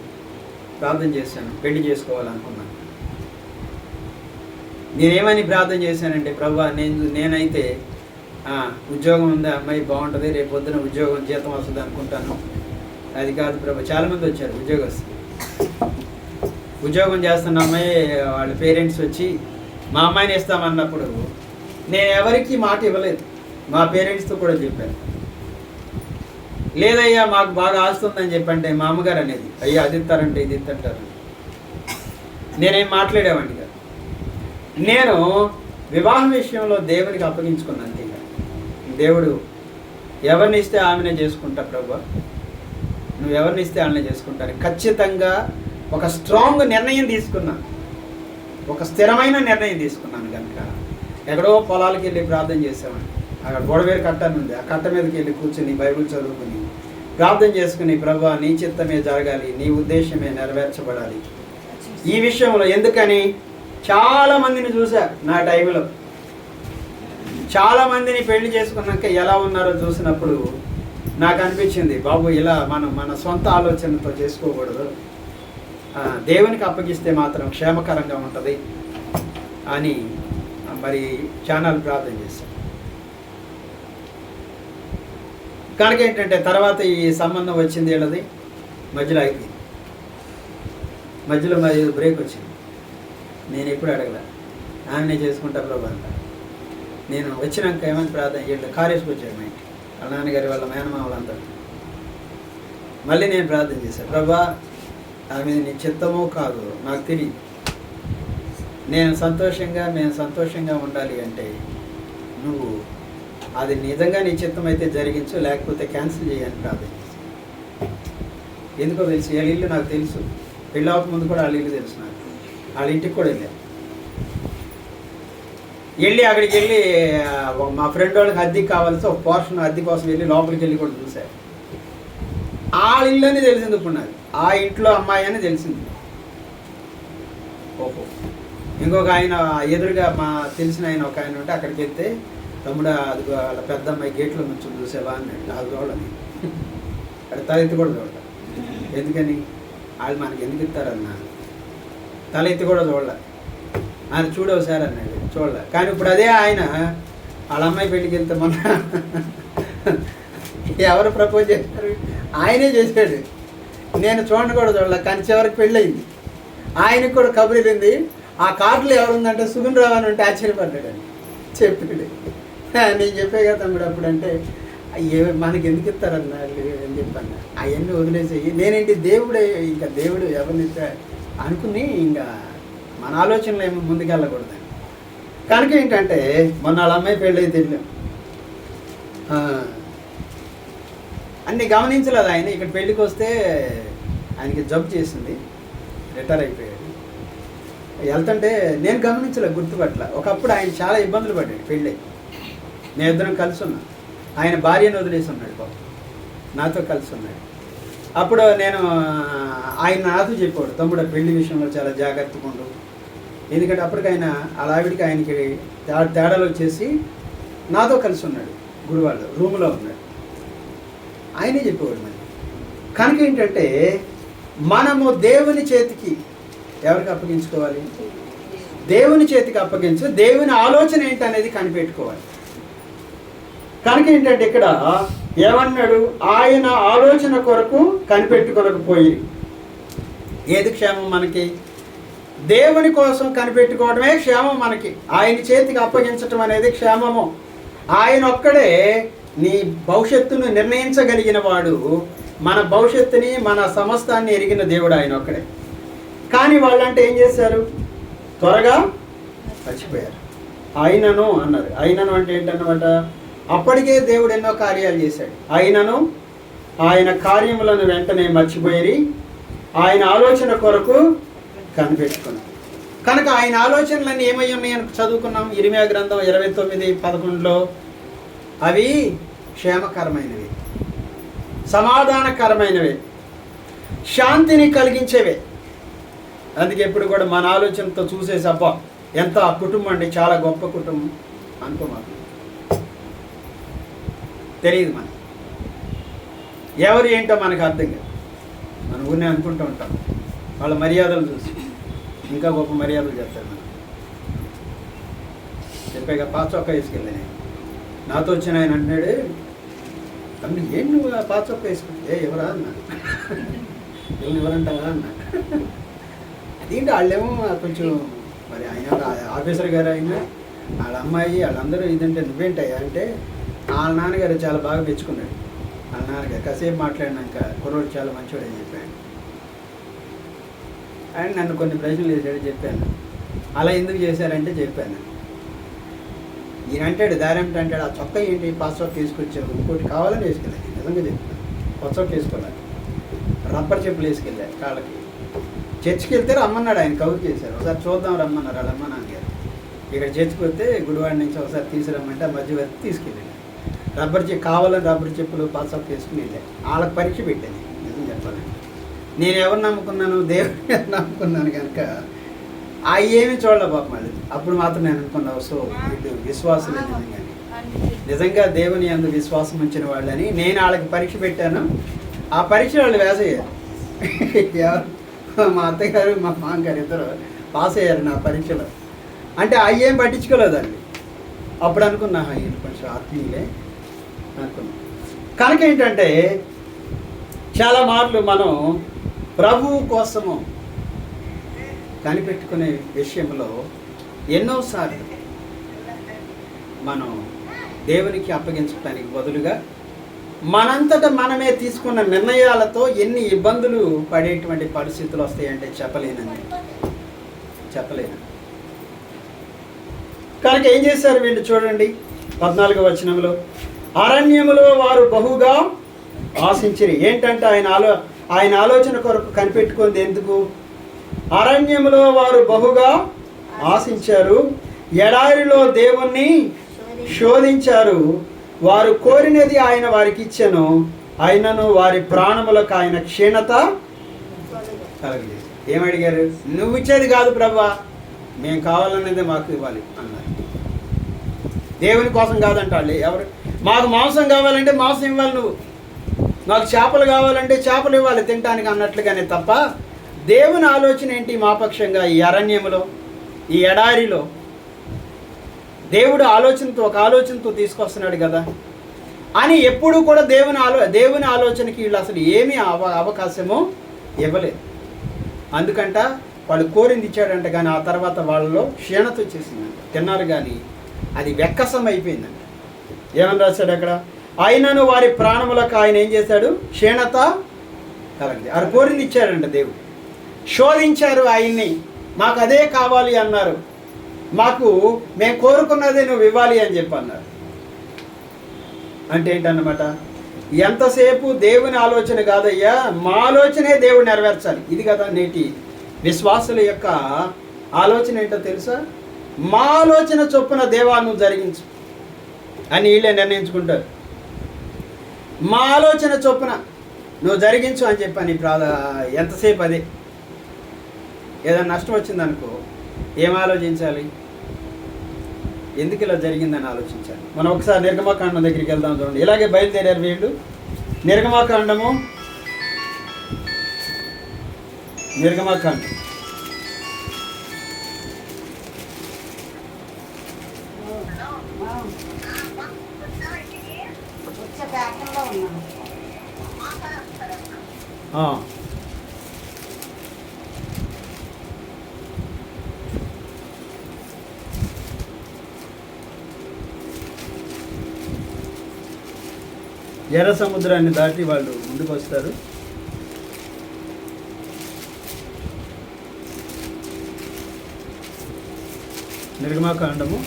S1: ప్రార్థన చేశాను, పెళ్లి చేసుకోవాలనుకున్నాను. నేనేమని ప్రార్థన చేశానంటే, ప్రభువా నేనైతే ఉద్యోగం ఉంది, అమ్మాయి బాగుంటుంది, రేపు పొద్దున ఉద్యోగం జీతం వస్తుంది అనుకుంటాను. అది కాదు ప్రభు. చాలామంది వచ్చారు ఉద్యోగస్తులు, ఉద్యోగం చేస్తున్న అమ్మాయి వాళ్ళ పేరెంట్స్ వచ్చి మా అమ్మాయిని ఇస్తామన్నప్పుడు నేను ఎవరికి మాట ఇవ్వలేదు. మా పేరెంట్స్తో కూడా చెప్పాను, లేదయ్యా మాకు బాగా ఆస్తుందని చెప్పంటే మా అమ్మగారు అనేది, అయ్యా అది ఇస్తారంటే ఇది ఇస్తుంటారు. నేనేం మాట్లాడేవాడిని కాదు. నేను వివాహం విషయంలో దేవునికి అప్పగించుకున్నాను. అంతే. దేవుడు ఎవరిని ఇస్తే ఆమెనే చేసుకుంటా ప్రభు, నువ్వు ఎవరిని ఇస్తే ఆమెనే చేసుకుంటాను. ఖచ్చితంగా ఒక స్ట్రాంగ్ నిర్ణయం తీసుకున్నాను, ఒక స్థిరమైన నిర్ణయం తీసుకున్నాను. కనుక ఎక్కడో పొలాలకి వెళ్ళి ప్రార్థన చేసేవాడిని. అక్కడ గోడవేరు కట్ట ఉంది, ఆ కట్ట మీదకి వెళ్ళి కూర్చొని బైబిల్ చదువుకుని ప్రార్థన చేసుకుని, ప్రభువా నీ చిత్తమే జరగాలి, నీ ఉద్దేశమే నెరవేర్చబడాలి ఈ విషయంలో. ఎందుకని చాలామందిని చూశారు నా టైంలో. చాలామందిని పెళ్లి చేసుకున్నాక ఎలా ఉన్నారో చూసినప్పుడు నాకు అనిపించింది, బాబు ఇలా మన సొంత ఆలోచనతో చేసుకోకూడదు, దేవునికి అప్పగిస్తే మాత్రం క్షేమకరంగా ఉంటుంది అని మరి ఛానల్ ప్రార్థన చేశాను. కనుక ఏంటంటే తర్వాత ఈ సంబంధం వచ్చింది, వీళ్ళది మధ్యలో అయిపోయింది. మధ్యలో మరి బ్రేక్ వచ్చింది. నేను ఎప్పుడు అడగలే, ఆమెనే చేసుకుంటా ప్రభు అంట. నేను వచ్చినాక ఏమని ప్రార్థన వీళ్ళు కారేసుకు వచ్చాడు మా ఇంటికి, వాళ్ళ నాన్నగారి వాళ్ళ మేనమామలందరూ. మళ్ళీ నేను ప్రార్థన చేశాను, ప్రభా ఆమె నీ చిత్తమో కాదు నాకు తెలియదు, మేము సంతోషంగా ఉండాలి అంటే నువ్వు అది నిజంగా నీ చిత్తం అయితే జరిగించు, లేకపోతే క్యాన్సిల్ చేయని ప్రార్థన చేశాను. ఎందుకో తెలుసు, వాళ్ళ ఇల్లు నాకు తెలుసు, పెళ్ళవక ముందు కూడా వాళ్ళ ఇల్లు తెలుసు నాకు. వాళ్ళ ఇంటికి కూడా వెళ్ళి అక్కడికి వెళ్ళి మా ఫ్రెండ్ వాళ్ళకి అద్దెకి కావాల్సి ఒక పోర్షన్ అద్దె కోసం వెళ్ళి లోపలికి వెళ్ళి కూడా చూశారు. వాళ్ళ ఇల్లు అని తెలిసింది ఇప్పుడు నాకు, ఆ ఇంట్లో అమ్మాయి అని తెలిసింది. ఓహో ఇంకొక ఆయన ఎదురుగా మా తెలిసిన ఆయన ఒక ఆయన ఉంటే అక్కడికి వెళ్తే తమ్ముడు అది వాళ్ళ పెద్ద అమ్మాయి గేట్లో నుంచి చూసేవా అన్నాడు. నాకు చూడాలి అక్కడ తల ఎత్తి కూడా చూడాలి. ఎందుకని వాళ్ళు మనకి ఎందుకు ఇస్తారన్నా, తల ఎత్తి కూడా చూడాలి. ఆయన చూడవు సార్ అన్నాడు, చూడాలి. కానీ ఇప్పుడు అదే ఆయన వాళ్ళ అమ్మాయి పెళ్ళికి వెళ్తే మొన్న ఎవరు ప్రపోజ్ చేశారు, ఆయనే చేశాడు. నేను చూడండి కూడా చూడాలి. కానీ చివరికి పెళ్ళయింది. ఆయనకు కూడా కబురు వెళ్ళింది. ఆ కార్డులో ఎవరుందంటే సుగున్ రావు అని ఉంటే ఆశ్చర్యపడ్డాడని చెప్పాడు. నేను చెప్పే కదా తమ్ముడు అప్పుడు అంటే మనకి ఎందుకు ఇస్తారన్నా అని చెప్పాను. అవన్నీ వదిలేసేయి, నేనేంటి దేవుడే, ఇంకా దేవుడు ఎవరిని అనుకుని ఇంకా మన ఆలోచనలు ఏమో ముందుకెళ్ళకూడదు. కనుక ఏంటంటే మొన్న వాళ్ళ అమ్మాయి పెళ్ళి తెలియదు అన్నీ గమనించలేదు ఆయన. ఇక్కడ పెళ్ళికి వస్తే ఆయనకి జబ్బు చేసింది, రిటైర్ అయిపోయాడు. వెళ్తుంటే నేను గమనించలేదు, గుర్తుపట్ల. ఒకప్పుడు ఆయన చాలా ఇబ్బందులు పడ్డాడు పెళ్ళి. నేను ఇద్దరం కలిసి ఉన్నా. ఆయన భార్యను వదిలేసి ఉన్నాడు బాబు, నాతో కలిసి ఉన్నాడు. అప్పుడు నేను ఆయన నాతో చెప్పాడు, తమ్ముడు పెళ్లి విషయంలో చాలా జాగ్రత్తగా ఉండు. ఎందుకంటే అప్పటికి ఆయన అలా ఆవిడికి ఆయనకి తేడాలు వచ్చేసి నాతో కలిసి ఉన్నాడు, గురువాళ్ళు రూమ్లో ఉన్నాడు. ఆయనే చెప్పేవాడు మరి. కనుక ఏంటంటే మనము దేవుని చేతికి ఎవరికి అప్పగించుకోవాలి? దేవుని చేతికి అప్పగించు. దేవుని ఆలోచన ఏంటనేది కనిపెట్టుకోవాలి. కనుక ఏంటంటే ఇక్కడ ఏమన్నాడు, ఆయన ఆలోచన కొరకు కనిపెట్టుకోలేకపోయి. ఏది క్షేమం మనకి? దేవుని కోసం కనిపెట్టుకోవడమే క్షేమం మనకి. ఆయన చేతికి అప్పగించటం అనేది క్షేమము. ఆయన ఒక్కడే నీ భవిష్యత్తును నిర్ణయించగలిగిన వాడు. మన భవిష్యత్తుని, మన సమస్తాన్ని ఎరిగిన దేవుడు ఆయన ఒక్కడే. కానీ వాళ్ళంటే ఏం చేశారు? త్వరగా మర్చిపోయారు. ఆయనను అన్నారు. ఆయనను అంటే ఏంటన్నమాట, అప్పటికే దేవుడు ఎన్నో కార్యాలు చేశాడు. ఆయనను ఆయన కార్యములను వెంటనే మర్చిపోయి ఆయన ఆలోచన కొరకు కనిపెట్టుకున్నాం. కనుక ఆయన ఆలోచనలన్నీ ఏమై ఉన్నాయని చదువుకున్నాం. ఇర్మీయా గ్రంథం 29:11 అవి క్షేమకరమైనవి, సమాధానకరమైనవి, శాంతిని కలిగించేవే. అందుకే ఎప్పుడు కూడా మన ఆలోచనతో చూసేసి అబ్బా ఎంత కుటుంబం అండి, చాలా గొప్ప కుటుంబం అనుకోమాకు. తెలియదు మనకి ఎవరు ఏంటో మనకు అర్థం కాదు. మన ఊరినే అనుకుంటూ ఉంటాం. వాళ్ళ మర్యాదలు చూసి ఇంకా గొప్ప మర్యాదలు చేస్తారు. మనం చెప్పాక పాచొక్క వేసుకెళ్ళి నేను నాతో వచ్చిన ఆయన అంటున్నాడు, తమ్ముడు ఏం నువ్వు ఆ పాచొక్క వేసుకుంటే ఎవరా అన్నా, ఎవరంటావా అన్నా. అదేంటి వాళ్ళేమో కొంచెం మరి ఆయన ఆఫీసర్ గారు అయినా వాళ్ళ అమ్మాయి వాళ్ళందరూ ఇదంటే నువ్వేంటయ్యా అంటే వాళ్ళ నాన్నగారు చాలా బాగా మెచ్చుకున్నాడు. వాళ్ళ నాన్నగారు కాసేపు మాట్లాడినాక కుర్రోడు చాలా మంచివాడు అని చెప్పాను. అండ్ నన్ను కొన్ని ప్రశ్నలు వేసాడు, చెప్పాను. అలా ఎందుకు చేశారంటే చెప్పాను. ఈయన అంటాడు దారేమిటి అంటాడు, ఆ చొక్క ఏంటి పాస్వర్డ్ తీసుకొచ్చావు, ఇంకోటి కావాలని వేసుకెళ్ళాను. నిజంగా చెప్తాను, కొత్త వేసుకోవాలి. రబ్బర్ చెప్పులు వేసుకెళ్ళారు కాళ్ళకి. చర్చికి వెళ్తే రమ్మన్నాడు ఆయన, కౌరు చేశారు. ఒకసారి చూద్దాం రమ్మన్నారు వాళ్ళ అమ్మ నాన్నగారు. ఇక్కడ చర్చికి వస్తే గుడివాడ నుంచి ఒకసారి తీసుకురమ్మంటే ఆ మధ్యవర్తి తీసుకెళ్ళాను. కావాలని రబ్బర్ చెప్పులు పాస్వర్డ్ తీసుకుని వెళ్ళాను. వాళ్ళకి పరీక్ష పెట్టాను. నిజం చెప్పాలి, నేను ఎవరు నమ్ముకున్నాను? దేవుడిని నమ్ముకున్నాను కనుక అవి ఏమి చూడలే పాపం వాళ్ళు. అప్పుడు మాత్రం నేను అనుకున్నాను, సో వీళ్ళు విశ్వాసం నిజంగా దేవుని యందు విశ్వాసం ఉంచిన వాళ్ళని నేను వాళ్ళకి పరీక్ష పెట్టాను. ఆ పరీక్ష వాళ్ళు వేస్ అయ్యారు. మా అత్తగారు మా మామగారు ఇద్దరు పాస్ అయ్యారు నా పరీక్షలో. అంటే అవి ఏం పట్టించుకోలేదండి. అప్పుడు అనుకున్నా వీళ్ళు కొంచెం ఆత్మీయులే అనుకున్నా. కనుక ఏంటంటే చాలా మార్లు మనం ప్రభువు కోసము కనిపెట్టుకునే విషయంలో ఎన్నోసార్లు మనం దేవునికి అప్పగించడానికి బదులుగా మనంతటా మనమే తీసుకున్న నిర్ణయాలతో ఎన్ని ఇబ్బందులు పడేటువంటి పరిస్థితులు వస్తాయంటే చెప్పలేను. కనుక ఏం చేశారు వీళ్ళు చూడండి 14వ వచనంలో, అరణ్యములో వారు బహుగా ఆశించిరి. ఏంటంటే ఆయన ఆలోచన కొరకు కనిపెట్టుకుంది ఎందుకు? అరణ్యములో వారు బహుగా ఆశించారు, ఎడారిలో దేవుణ్ణి శోధించారు. వారు కోరినది ఆయన వారికి ఇచ్చెను, ఆయనను వారి ప్రాణములకు ఆయన క్షీణత కలగలేదు. ఏమడిగారు? నువ్వు ఇచ్చేది కాదు ప్రభువా, మేము కావాలనేది మాకు ఇవ్వాలి అన్నారు. దేవుని కోసం కాదంటాడు. ఎవరు మాకు మాంసం కావాలంటే మాంసం ఇవ్వాలి, నువ్వు మాకు చేపలు కావాలంటే చేపలు ఇవ్వాలి తినటానికి అన్నట్లుగానే తప్ప దేవుని ఆలోచన ఏంటి? మా పక్షంగా ఈ అరణ్యములో, ఈ ఎడారిలో దేవుడు ఒక ఆలోచనతో తీసుకొస్తున్నాడు కదా అని ఎప్పుడు కూడా దేవుని ఆలోచనకి వీళ్ళు అసలు ఏమీ అవకాశమో ఇవ్వలేదు. అందుకంట వాళ్ళు కోరింది ఇచ్చాడంట, కానీ ఆ తర్వాత వాళ్ళలో క్షీణత వచ్చేసిందంట. తిన్నారు కానీ అది వెక్కసం అయిపోయిందంట. ఏమని రాశాడు అక్కడ? ఆయనను వారి ప్రాణములకు ఆయన ఏం చేశాడు? క్షీణత కలగింది. అది కోరింది ఇచ్చాడంట దేవుడు. శోధించారు ఆయన్ని, మాకు అదే కావాలి అన్నారు, మేము కోరుకున్నదే నువ్వు ఇవ్వాలి అని చెప్పి అన్నారు. అంటే ఏంటన్నమాట? ఎంతసేపు దేవుని ఆలోచన కాదయ్యా, మా ఆలోచనే దేవుడు నెరవేర్చాలి. ఇది కదా నేటి విశ్వాసుల యొక్క ఆలోచన ఏంటో తెలుసా? మా ఆలోచన చొప్పున దేవా నువ్వు జరిగించు అని వీళ్ళే నిర్ణయించుకుంటారు. మా ఆలోచన చొప్పున నువ్వు జరిగించు అని చెప్పని ఎంతసేపు అదే. ఏదైనా నష్టం వచ్చిందనుకో ఏం ఆలోచించాలి? ఎందుకు ఇలా జరిగిందని ఆలోచించాలి. మనం ఒకసారి నిర్గమాకాండం దగ్గరికి వెళ్దాం చూడండి. ఇలాగే బయలుదేరారు వీళ్ళు. నిర్గమాకాండం ఎర్ర సముద్రాన్ని దాటి వాళ్ళు ముందుకు వస్తారు. నిర్గమాకాండము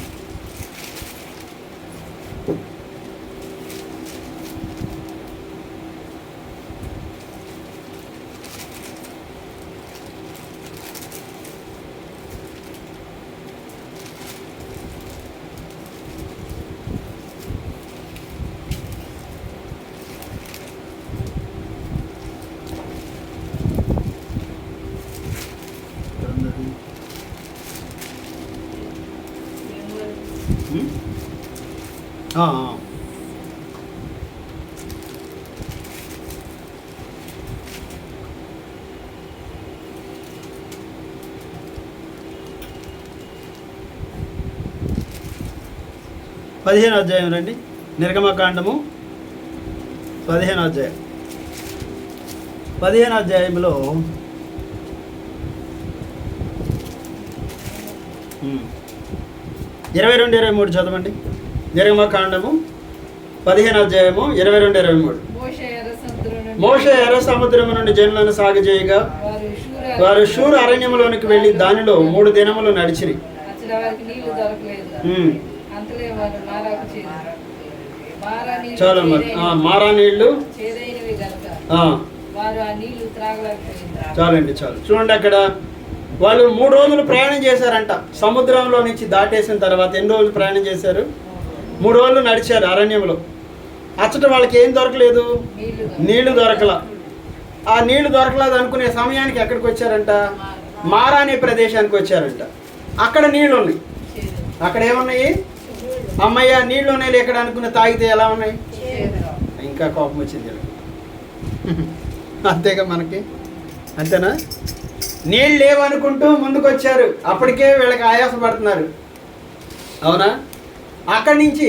S1: 15వ అధ్యాయం రండి. నిర్గమకాండము 15వ అధ్యాయం. 15వ అధ్యాయంలో 22-23 చదవండి. నిర్గమకాండము 15వ అధ్యాయము 22-23. మోషే ఎర్ర సముద్రము నుండి జనులను సాగజేయగా వారు షూరు అరణ్యములోనికి వెళ్ళి దానిలో 3 దినములు నడిచిరి. చాలా మారా నీళ్లు చాలండి, చాలు. చూడండి, అక్కడ వాళ్ళు 3 రోజులు ప్రయాణం చేశారంట. సముద్రంలో నుంచి దాటేసిన తర్వాత ఎన్ని రోజులు ప్రయాణం చేశారు? 3 రోజులు నడిచారు అరణ్యంలో. అచ్చట వాళ్ళకి ఏం దొరకలేదు, నీళ్లు దొరకలా. ఆ నీళ్లు దొరకలేదు అనుకునే సమయానికి ఎక్కడికి వచ్చారంట? మారా అనే ప్రదేశానికి వచ్చారంట. అక్కడ నీళ్లు ఉన్నాయి. అక్కడ ఏమున్నాయి? అమ్మయ్య నీళ్లు ఉన్నాయి ఎక్కడ అనుకున్న, తాగితే ఎలా ఉన్నాయి? ఇంకా కోపం వచ్చింది. అంతేగా మనకి, అంతేనా? నీళ్ళు లేవనుకుంటూ ముందుకు వచ్చారు, అప్పటికే వీళ్ళకి ఆయాస పడుతున్నారు, అవునా? అక్కడి నుంచి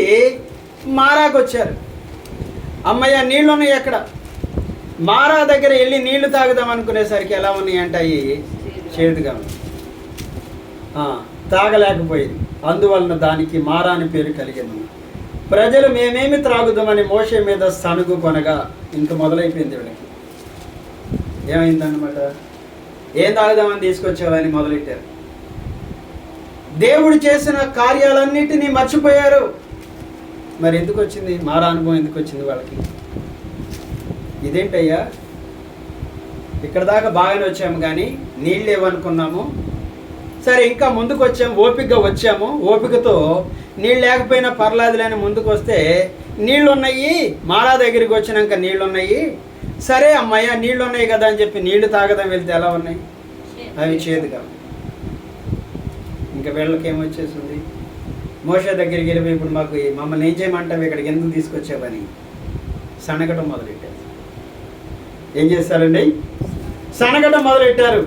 S1: మారాకు వచ్చారు. అమ్మయ్య నీళ్ళు ఉన్నాయి ఎక్కడ? మారా దగ్గర వెళ్ళి నీళ్లు తాగుదాం అనుకునేసరికి ఎలా ఉన్నాయి అంటే అవి చేదుగా ఉన్నాయి, తాగలేకపోయింది. అందువలన దానికి మారా అని పేరు కలిగింది. ప్రజలు మేమేమి త్రాగుదామని మోషే మీద సనుగు కొనగా ఇంక మొదలైపోయింది వీళ్ళకి. ఏమైందన్నమాట? ఏం తాగుదామని తీసుకొచ్చావని మొదలెట్టారు. దేవుడు చేసిన కార్యాలన్నిటినీ మర్చిపోయారు. మరి ఎందుకు వచ్చింది మారా అనుభవం? ఎందుకు వచ్చింది వాళ్ళకి? ఇదేంటయ్యా, ఇక్కడ దాకా బాగానే వచ్చాము కానీ నీళ్ళు లేవనుకున్నాము, సరే ఇంకా ముందుకు వచ్చాము, ఓపికగా వచ్చాము, ఓపికతో నీళ్ళు లేకపోయినా పర్లేదులేని ముందుకు వస్తే నీళ్ళు ఉన్నాయి. మారా దగ్గరికి వచ్చినాక నీళ్ళు ఉన్నాయి. సరే అమ్మాయ్య నీళ్ళు ఉన్నాయి కదా అని చెప్పి నీళ్లు తాగదాం వెళ్తే ఎలా ఉన్నాయి? అవి చేదుగా. ఇంకా వీళ్ళకి ఏమొచ్చేసింది, మోషే దగ్గరికి వెళ్ళిపోయి ఇప్పుడు మమ్మల్ని ఏం చేయమంటావు, ఇక్కడికి ఎందుకు తీసుకొచ్చావని సనగటం మొదలెట్టారు. ఏం చేస్తారండి? సనగటం మొదలెట్టారు.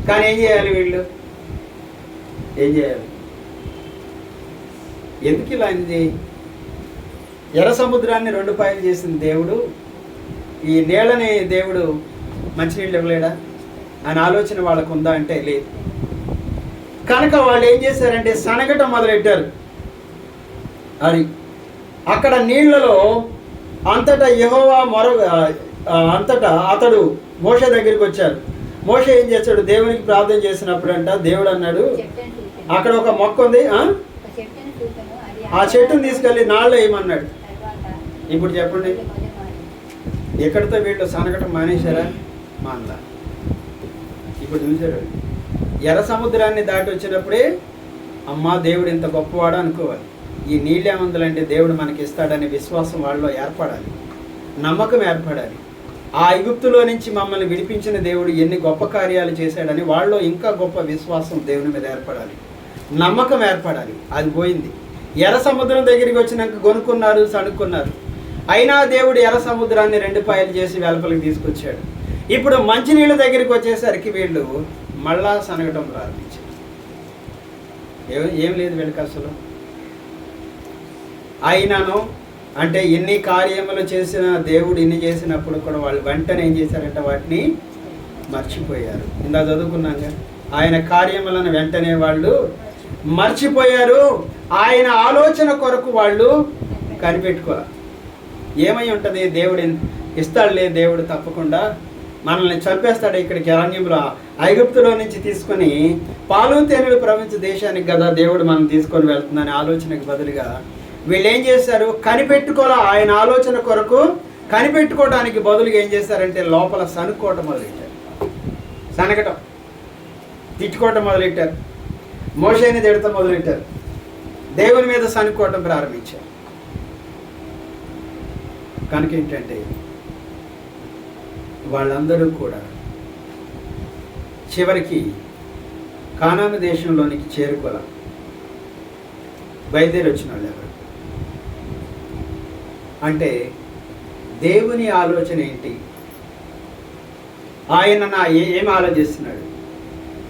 S1: కానీ ఏం చేయాలి వీళ్ళు? ఏం చేయాలి? ఎందుకు ఇలా అయింది? ఎర్ర సముద్రాన్ని 2 పాయలు చేసిన దేవుడు ఈ నీళ్ళని దేవుడు మంచినీళ్ళు ఇవ్వలేడా అని ఆలోచన వాళ్ళకు ఉందా అంటే లేదు. కనుక వాళ్ళు ఏం చేశారంటే సనగటం మొదలెట్టారు. అది అక్కడ నీళ్లలో అంతటా యెహోవా అంతటా అతడు మోషే దగ్గరికి వచ్చారు. మోషే ఏం చేశాడు? దేవునికి ప్రార్థన చేసినప్పుడు అంట దేవుడు అన్నాడు, అక్కడ ఒక మొక్క ఉంది, ఆ చెట్టును తీసుకెళ్ళి నాళ్ళు వేయమన్నాడు. ఇప్పుడు చెప్పండి, ఎక్కడితో వీళ్ళు సనగటం మానేశారా? మానలా. ఇప్పుడు చూసారు, ఎర్ర సముద్రాన్ని దాటి వచ్చినప్పుడే అమ్మా దేవుడు ఇంత గొప్పవాడు అనుకోవాలి. ఈ నీళ్ళేమందులంటే దేవుడు మనకి ఇస్తాడనే విశ్వాసం వాళ్ళలో ఏర్పడాలి, నమ్మకం ఏర్పడాలి. ఆ ఐగుప్తులో నుంచి మమ్మల్ని విడిపించిన దేవుడు ఎన్ని గొప్ప కార్యాలు చేశాడని వాళ్ళలో ఇంకా గొప్ప విశ్వాసం దేవుని మీద ఏర్పడాలి, నమ్మకం ఏర్పడాలి. అది పోయింది. ఎర్ర సముద్రం దగ్గరికి వచ్చినాక కొనుక్కున్నారు, సణుక్కున్నారు. అయినా దేవుడు ఎర్ర సముద్రాన్ని 2 పాయలు చేసి వెలుపలికి తీసుకొచ్చాడు. ఇప్పుడు మంచినీళ్ళ దగ్గరికి వచ్చేసరికి వీళ్ళు మళ్ళా సనగటం ప్రారంభించారు. ఏం లేదు వీళ్ళకి అసలు. అయినాను అంటే ఎన్ని కార్యములు చేసిన దేవుడు ఇన్ని చేసినప్పుడు కూడా వాళ్ళు వెంటనే ఏం చేశారంటే వాటిని మర్చిపోయారు. ఇందా చదువుకున్నాగా, ఆయన కార్యములను వెంటనే వాళ్ళు మర్చిపోయారు. ఆయన ఆలోచన కొరకు వాళ్ళు కనిపెట్టుకోవాలి. ఏమై ఉంటుంది? దేవుడు ఇస్తాడులే, దేవుడు తప్పకుండా మనల్ని చంపేస్తాడు, ఇక్కడికి అరణ్యంలో ఐగుప్తులో నుంచి తీసుకొని పాలు తేనెలు ప్రపంచ దేశానికి కదా దేవుడు మనం తీసుకొని వెళ్తుందనే ఆలోచనకు బదులుగా వీళ్ళు ఏం చేశారు? కనిపెట్టుకోవాలి. ఆయన ఆలోచన కొరకు కనిపెట్టుకోవడానికి బదులుగా ఏం చేశారంటే లోపల సనుక్కోవటం మొదలెట్టారు, సనగటం, తిట్టుకోవటం మొదలెట్టారు, మోషేని తిడటం మొదలెట్టారు, దేవుని మీద సనుక్కోవటం ప్రారంభించారు. కనుక ఏంటంటే వాళ్ళందరూ కూడా చివరికి కానాను దేశంలోనికి చేరుకోల బయలుదేరి వచ్చిన వాళ్ళు ఎవరు అంటే దేవుని ఆలోచన ఏంటి? ఆయన ఏం ఆలోచిస్తున్నాడు?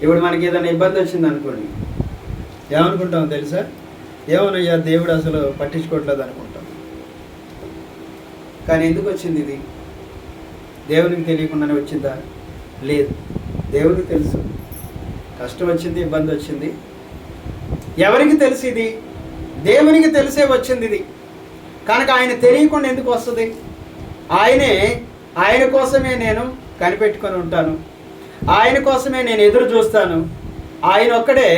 S1: ఇప్పుడు మనకి ఏదైనా ఇబ్బంది వచ్చింది అనుకోండి, ఏమనుకుంటాం తెలుసా? ఏమనయ్యా దేవుడు అసలు పట్టించుకోవట్లేదు అనుకుంటాం. కానీ ఎందుకు వచ్చింది ఇది? దేవునికి తెలియకుండానే వచ్చిందా? లేదు, దేవునికి తెలుసు. కష్టం వచ్చింది, ఇబ్బంది వచ్చింది. ఎవరికి తెలుసు ఇది? దేవునికి తెలిసే వచ్చింది ఇది. కనుక ఆయన తెలియకుండా ఎందుకు వస్తుంది? ఆయన కోసమే నేను కనిపెట్టుకొని ఉంటాను, ఆయన కోసమే నేను ఎదురు చూస్తాను. ఆయన ఒక్కడే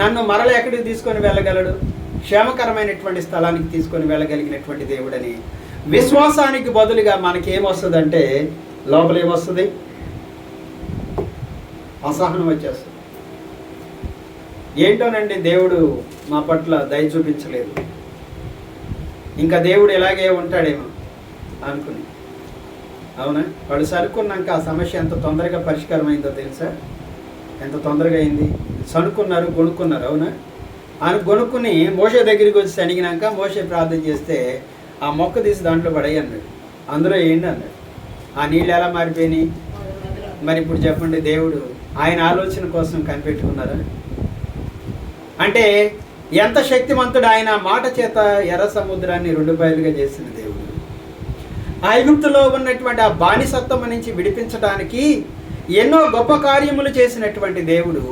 S1: నన్ను మరల ఎక్కడికి తీసుకొని వెళ్ళగలడు, క్షేమకరమైనటువంటి స్థలానికి తీసుకొని వెళ్ళగలిగినటువంటి దేవుడని విశ్వాసానికి బదులుగా మనకేమొస్తుందంటే లోపల ఏమొస్తుంది? అసహనం వచ్చేస్తుంది. ఏంటోనండి దేవుడు మా పట్ల దయ చూపించలేదు, ఇంకా దేవుడు ఇలాగే ఉంటాడేమో అనుకుని. అవునా? వాడు సరుకున్నాక ఆ సమస్య ఎంత తొందరగా పరిష్కారం అయిందో తెలుసా? ఎంత తొందరగా అయింది. సనుక్కున్నారు, కొనుక్కున్నారు. అవునా? ఆయన కొనుక్కుని మోషే దగ్గరికి వచ్చి సనిగినాక మోషే ప్రార్థన చేస్తే ఆ మొక్క తీసి దాంట్లో పడేయి అన్నాడు, అందులో ఏంటి అన్నాడు. ఆ నీళ్ళు ఎలా మారిపోయినాయి? మరి ఇప్పుడు చెప్పండి, దేవుడు ఆయన ఆలోచన కోసం కనిపెట్టుకున్నారా? అంటే ఎంత శక్తిమంతుడు ఆయన! మాట చేత ఎర్ర సముద్రాన్ని 2 పాయలుగా చేసిన దేవుడు, ఐగుప్తులో ఉన్నటువంటి ఆ బానిసత్వం నుంచి విడిపించడానికి ఎన్నో గొప్ప కార్యములు చేసినటువంటి దేవుడు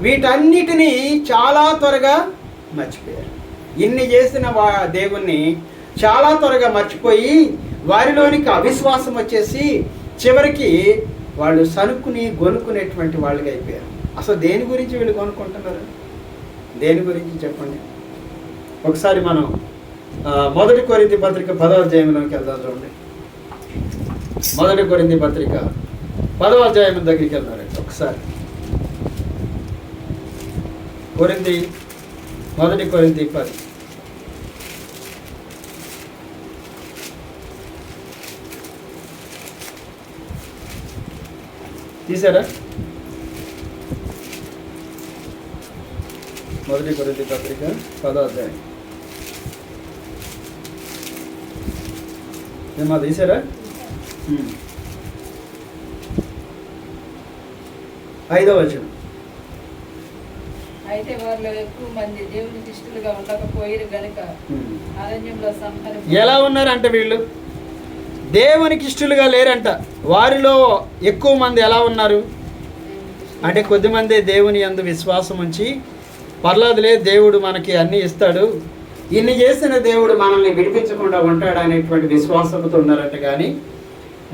S1: వీటన్నిటినీ చాలా త్వరగా మర్చిపోయారు. ఇన్ని చేసిన దేవుణ్ణి చాలా త్వరగా మర్చిపోయి వారిలోనికి అవిశ్వాసం వచ్చేసి చివరికి వాళ్ళు సనుక్కుని గొనుక్కునేటువంటి వాళ్ళకి అయిపోయారు. అసలు దేని గురించి వీళ్ళు కొనుక్కుంటున్నారు? దేని గురించి చెప్పండి. ఒకసారి మనం 1 కొరింథీ పత్రిక 10వ అధ్యాయంలోకి వెళ్దాం. చూడండి, 1 కొరింథీ పత్రిక 10వ అధ్యాయం దగ్గరికి వెళ్తారు ఒకసారి. 1 కొరింథీ 10. తీసారా? మొదటి కొరింథీ పత్రిక 10వ అధ్యాయం. ఏమా తీసారా? 5వ వచనం.
S2: అయితే వారిలో ఎక్కువ మంది దేవునికి ఇష్టలుగా ఉండకపోయారు గనుక అరణ్యంలో
S1: ఎలా ఉన్నారంట వీళ్ళు? దేవునికి ఇష్టలుగా లేరంట. వారిలో ఎక్కువ మంది ఎలా ఉన్నారు అంటే, కొద్దిమంది దేవుని యందు విశ్వాసం ఉంచి పర్లేదులే దేవుడు మనకి అన్నీ ఇస్తాడు, ఇన్ని చేసిన దేవుడు మనల్ని విడిపించకుండా ఉంటాడు అనేటువంటి విశ్వాసంతో ఉన్నారంట. కానీ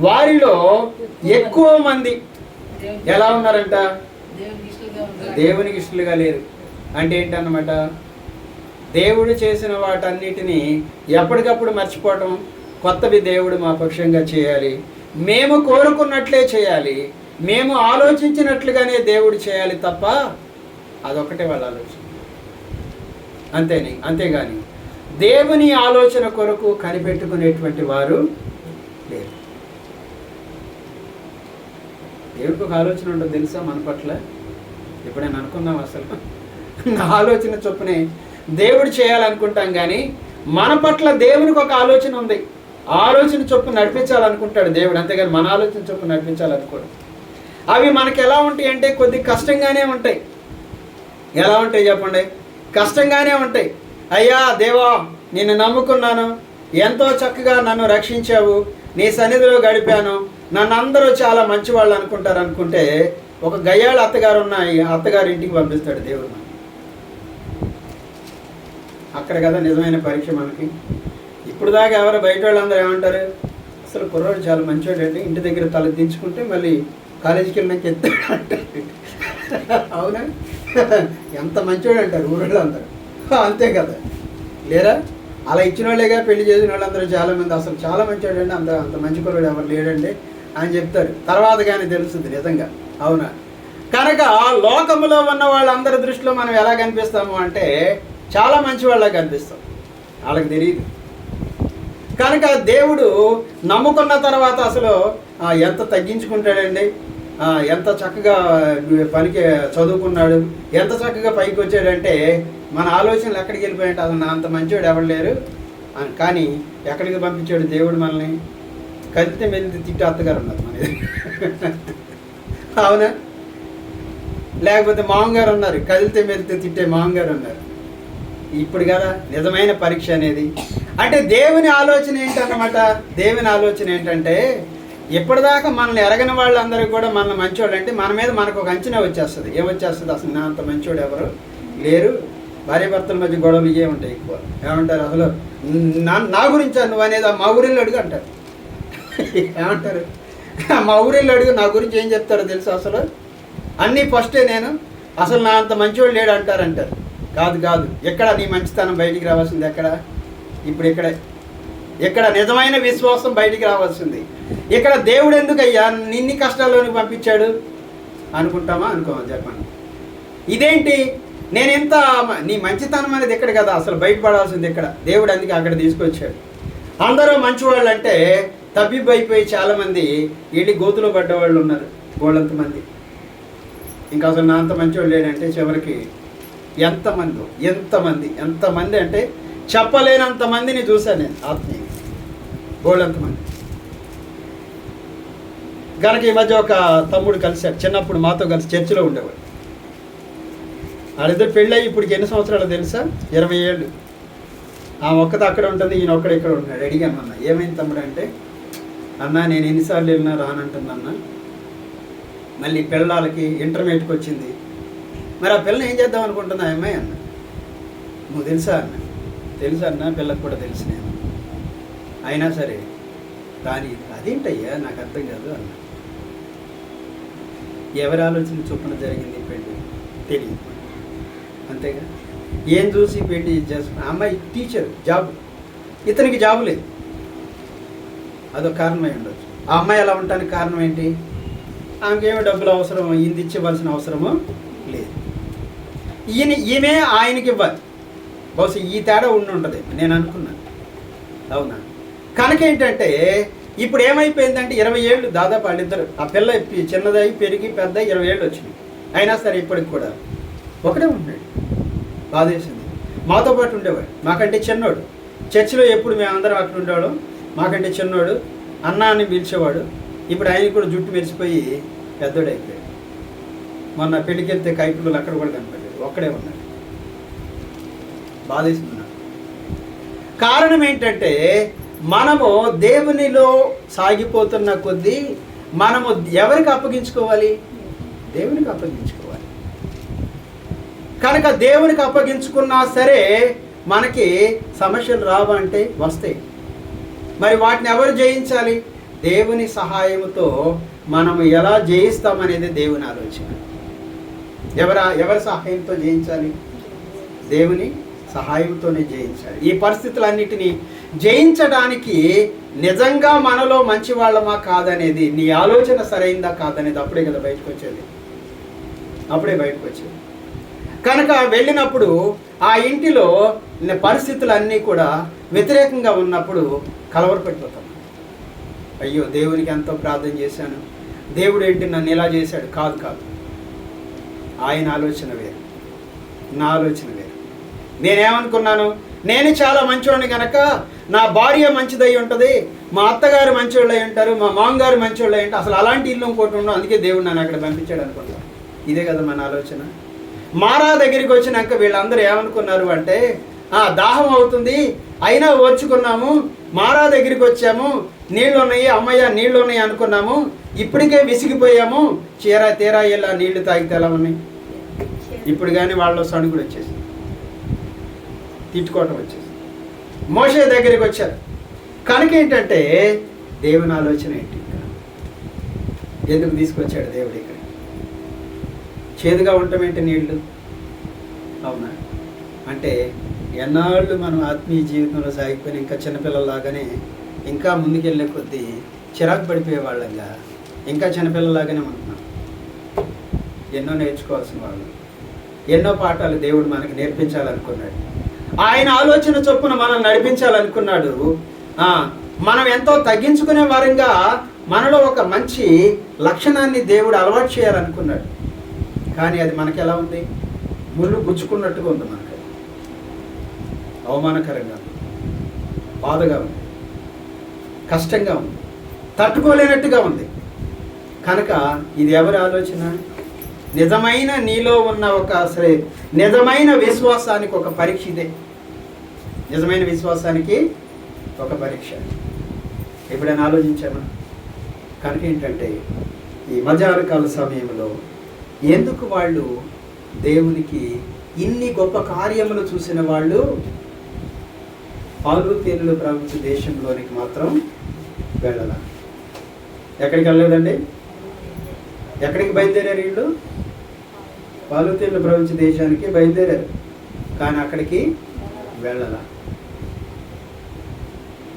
S1: వారిలో ఎక్కువ మంది ఎలా ఉన్నారంట? దేవునికి ఇష్టలుగా లేరు. అంటే ఏంటన్నమాట? దేవుడు చేసిన వాటన్నిటినీ ఎప్పటికప్పుడు మర్చిపోవటం, కొత్తవి దేవుడు మా పక్షంగా చేయాలి, మేము కోరుకున్నట్లే చేయాలి, మేము ఆలోచించినట్లుగానే దేవుడు చేయాలి తప్ప అదొకటే వాళ్ళ ఆలోచన. అంతేగాని దేవుని ఆలోచన కొరకు కనిపెట్టుకునేటువంటి వారు లేరు. దేవుడికి ఒక ఆలోచన ఉంటుంది తెలుసా మన పట్ల? ఎప్పుడైనా అనుకుందాం? అసలు నా ఆలోచన చొప్పునే దేవుడు చేయాలనుకుంటాం, కానీ మన పట్ల దేవునికి ఒక ఆలోచన ఉంది. ఆలోచన చొప్పున నడిపించాలనుకుంటాడు దేవుడు, అంతేగాని మన ఆలోచన చొప్పున నడిపించాలనుకోడు. అవి మనకి ఎలా ఉంటాయి అంటే కొద్ది కష్టంగానే ఉంటాయి. ఎలా ఉంటాయి చెప్పండి? కష్టంగానే ఉంటాయి. అయ్యా దేవా, నిన్ను నమ్ముకున్నాను, ఎంతో చక్కగా నన్ను రక్షించావు, నీ సన్నిధిలో గడిపాను, నన్ను అందరూ చాలా మంచివాళ్ళు అనుకుంటే ఒక గయ్యాళ అత్తగారు ఉన్నాయి, అత్తగారు ఇంటికి పంపిస్తాడు దేవుడు. అక్కడ కదా నిజమైన పరీక్ష మనకి. ఇప్పుడు దాకా ఎవరు బయట వాళ్ళందరూ ఏమంటారు? అసలు కుర్రాడు చాలా మంచివాడు అంటే, ఇంటి దగ్గర తల దించుకుంటే మళ్ళీ కాలేజీకి వెళ్ళినాక ఎత్తాడు అంటారు. అవునా? ఎంత మంచివాడు అంటారు ఊళ్ళో అందరూ. అంతే కదా, లేరా? అలా ఇచ్చిన వాళ్ళేగా పెళ్లి చేసిన వాళ్ళందరూ చాలామంది అసలు చాలా మంచివాడు అండి, అంత మంచి కుర్రాడు ఎవరు లేడండి అని చెప్తారు. తర్వాత కానీ తెలుస్తుంది నిజంగా. అవునా? కనుక లోకంలో ఉన్న వాళ్ళందరి దృష్టిలో మనం ఎలా కనిపిస్తాము అంటే చాలా మంచి వాళ్ళకి కనిపిస్తాం, వాళ్ళకి తెలియదు. కనుక దేవుడు నమ్ముకున్న తర్వాత అసలు ఎంత తగ్గించుకుంటాడండి, ఎంత చక్కగా పనికి చదువుకున్నాడు, ఎంత చక్కగా పైకి వచ్చాడంటే మన ఆలోచనలు ఎక్కడికి వెళ్ళిపోయాయంటే అసలు అంత మంచివాడు ఎవరు లేరు. కానీ ఎక్కడికి పంపించాడు దేవుడు మనల్ని? కదిలితే మెల్లి తిట్టే అత్తగారు ఉన్నారు మన అవునా? లేకపోతే మామగారు ఉన్నారు, కదిలితే మెల్లితే తిట్టే మామగారు ఉన్నారు. ఇప్పుడు కదా నిజమైన పరీక్ష అనేది. అంటే దేవుని ఆలోచన ఏంటన్నమాట? దేవుని ఆలోచన ఏంటంటే ఇప్పటిదాకా మనల్ని ఎరగని వాళ్ళందరూ కూడా మన మంచివాడు అంటే మన మీద మనకు ఒక అంచనా వచ్చేస్తుంది. ఏమొచ్చేస్తుంది? అసలు నా అంత మంచివాడు ఎవరు లేరు. భార్యాభర్తల మధ్య గొడవలు ఇవే ఉంటాయి ఎక్కువ. ఏమంటారు? అసలు నా గురించి నువ్వు అనేది మా ఊరిలో అడుగు అంటారు. ఏమంటారు? మా ఊరిలో అడుగు నా గురించి ఏం చెప్తారో తెలుసు? అసలు అన్నీ ఫస్టే నేను అసలు నా అంత మంచివాడు లేడు అంటారు. కాదు, ఎక్కడ నీ మంచితనం బయటికి రావాల్సింది? ఇప్పుడు ఇక్కడ నిజమైన విశ్వాసం బయటికి రావాల్సింది. ఇక్కడ దేవుడు ఎందుకయ్యా నిన్ని కష్టాల్లోనికి పంపించాడు అనుకుంటామా? అనుకోమా? చెప్పండి. ఇదేంటి నేను ఎంత నీ మంచితనం అనేది ఎక్కడ కదా అసలు బయటపడాల్సింది ఇక్కడ. దేవుడు అందుకే అక్కడ తీసుకొచ్చాడు. అందరూ మంచివాళ్ళు అంటే తబ్బిబ్బైపోయి చాలామంది వెళ్ళి గోతులో పడ్డవాళ్ళు ఉన్నారు వాళ్ళంతమంది. ఇంకా అసలు నా అంత మంచివాళ్ళు లేడంటే చివరికి ఎంతమంది అంటే చెప్పలేనంత మందిని చూశాను నేను ఆత్మీయ గోళ్ళంతమంది. కనుక ఈ మధ్య ఒక తమ్ముడు కలిశాడు, చిన్నప్పుడు మాతో కలిసి చర్చిలో ఉండేవాడు. వాళ్ళిద్దరు పెళ్ళయి ఇప్పటికి ఎన్ని సంవత్సరాలు తెలుసా? 20 ఏళ్ళు. ఆ ఒక్కది అక్కడ ఉంటుంది, ఈయన ఒక్కడ ఇక్కడ ఉంటున్నాడు. అడిగాను అన్న ఏమైంది తమ్ముడు అంటే, అన్న నేను ఎన్నిసార్లు వెళ్ళినా రానంటుంది అన్న, మళ్ళీ పిల్లలకి ఇంటర్మీడియట్కి వచ్చింది, మరి ఆ పిల్లని ఏం చేద్దాం అనుకుంటున్నా అమ్మాయి అన్న. నువ్వు తెలుసా అన్న? తెలుసు అన్న, పిల్లకి కూడా తెలుసు నేను. అయినా సరే కానీ అదేంటయ్యా నాకు అర్థం కాదు అన్న. ఎవరి ఆలోచన చొప్పున జరిగింది పెళ్ళి తెలియదు, అంతేగా. ఏం చూసి పెళ్ళి చేసుకున్నా? అమ్మాయి టీచర్ జాబ్, ఇతనికి జాబు లేదు. అదొక కారణమై ఉండొచ్చు. ఆ అమ్మాయి అలా ఉండటానికి కారణం ఏంటి? ఆమెకేమో డబ్బులు అవసరం, ఈయన ఇచ్చివ్వాల్సిన అవసరము లేదు. ఈమె ఆయనకి ఇవ్వాలి. బహుశా ఈ తేడా ఉంటుంది నేను అనుకున్నాను. అవునా? కనుక ఏంటంటే ఇప్పుడు ఏమైపోయిందంటే 20 ఏళ్ళు దాదాపు వాళ్ళిద్దరు, ఆ పిల్ల చిన్నదై పెరిగి పెద్ద 20 ఏళ్ళు వచ్చినాయి. అయినా సరే ఇప్పటికి కూడా ఒకడే ఉన్నాడు. బాధేసింది. మాతో పాటు ఉండేవాడు, మాకంటే చిన్నోడు. చర్చిలో ఎప్పుడు మేమందరం అక్కడ ఉండేవాళ్ళం. మాకంటే చిన్నోడు, అన్న అని పిలిచేవాడు. ఇప్పుడు ఆయన కూడా జుట్టు మెరిసిపోయి పెద్దోడు అయిపోయాడు. మొన్న పెళ్ళికి వెళ్తే కైపులు అక్కడ కూడా కనపడ్డాడు, ఒక్కడే ఉన్నాడు. బాధేస్తున్నాడు. కారణం ఏంటంటే మనము దేవునిలో సాగిపోతున్న కొద్దీ మనము ఎవరికి అప్పగించుకోవాలి? దేవునికి అప్పగించుకోవాలి. కనుక దేవునికి అప్పగించుకున్నా సరే మనకి సమస్యలు రావంటే వస్తాయి. మరి వాటిని ఎవరు జయించాలి? దేవుని సహాయంతో మనము ఎలా జయిస్తామనేది దేవుని ఆలోచన. ఎవరి సహాయంతో జయించాలి? దేవుని సహాయంతోనే జయించాలి. ఈ పరిస్థితులన్నిటినీ జయించడానికి నిజంగా మనలో మంచి వాళ్ళమా కాదనేది, నీ ఆలోచన సరైందా కాదనేది అప్పుడే కదా బయటకు వచ్చేది. అప్పుడే బయటకు వచ్చేది. కనుక వెళ్ళినప్పుడు ఆ ఇంటిలో పరిస్థితులన్నీ కూడా వ్యతిరేకంగా ఉన్నప్పుడు కలవరపడిపోతాం. అయ్యో దేవునికి ఎంతో ప్రార్థన చేశాను, దేవుడు ఏంటి నన్ను ఇలా చేశాడు. కాదు, ఆయన ఆలోచన వేరు, నా ఆలోచన వేరు. నేనేమనుకున్నాను, నేను చాలా మంచివాడిని కనుక నా భార్య మంచిదై ఉంటుంది, మా అత్తగారు మంచివాళ్ళు అయి ఉంటారు, మా మామగారు మంచివాళ్ళు అయి ఉంటారు, అసలు అలాంటి ఇల్లు ఇంకోటి ఉండవు, అందుకే దేవుడు నన్ను అక్కడ పంపించాడు అనుకుంటాను. ఇదే కదా మన ఆలోచన. మారా దగ్గరికి వచ్చినాక వీళ్ళందరూ ఏమనుకున్నారు అంటే, దాహం అవుతుంది అయినా ఓర్చుకున్నాము, మారా దగ్గరికి వచ్చాము, నీళ్ళు ఉన్నాయి, అమ్మయ్య నీళ్ళు ఉన్నాయి అనుకున్నాము, ఇప్పటికే విసిగిపోయాము, తీరా ఇలా నీళ్లు తాగితే ఎలా ఉన్నాయి. ఇప్పుడు కానీ వాళ్ళు సణుగుడు వచ్చేసి తిట్టుకోవటం వచ్చేసి మోషే దగ్గరికి వచ్చారు. కనుక ఏంటంటే దేవుని ఆలోచన ఏంటి? ఎందుకు తీసుకొచ్చాడు దేవుడు ఇక్కడ? చేదుగా ఉండటం ఏంటి నీళ్ళు? అవునా? అంటే ఎన్నాళ్ళు మనం ఆత్మీయ జీవితంలో సాగిపోయిన ఇంకా చిన్నపిల్లలాగానే ఇంకా ముందుకెళ్ళే కొద్దీ చిరాకు పడిపోయే వాళ్ళంగా ఇంకా చిన్నపిల్లలాగానే ఉంటున్నాం. ఎన్నో నేర్చుకోవాల్సిన వాళ్ళు, ఎన్నో పాఠాలు దేవుడు మనకి నేర్పించాలనుకున్నాడు. ఆయన ఆలోచన చొప్పున మనం నడిపించాలనుకున్నాడు. మనం ఎంతో తగ్గించుకునే వారంగా మనలో ఒక మంచి లక్షణాన్ని దేవుడు అలవాటు చేయాలనుకున్నాడు. కానీ అది మనకి ఎలా ఉంది? ముళ్ళు గుచ్చుకున్నట్టుగా ఉంది. మనకి అవమానకరంగా ఉంది, బాధగా ఉంది, కష్టంగా ఉంది, తట్టుకోలేనట్టుగా ఉంది. కనుక ఇది ఎవరి ఆలోచన? నిజమైన నీలో ఉన్న నిజమైన విశ్వాసానికి ఒక పరీక్ష ఇదే. నిజమైన విశ్వాసానికి ఒక పరీక్ష. ఎప్పుడైనా ఆలోచించామా? కనుక ఏంటంటే ఈ మధ్యాహ్నకాల సమయంలో ఎందుకు వాళ్ళు దేవునికి ఇన్ని గొప్ప కార్యములు చూసిన వాళ్ళు పాలు తేనెలు ప్రపంచ దేశంలోనికి మాత్రం వెళ్ళాల? ఎక్కడికి వెళ్ళలేదండి? ఎక్కడికి బయలుదేరారు వీళ్ళు? పాలు తేనెలు ప్రపంచ దేశానికి బయలుదేరారు, కానీ అక్కడికి వెళ్ళాల.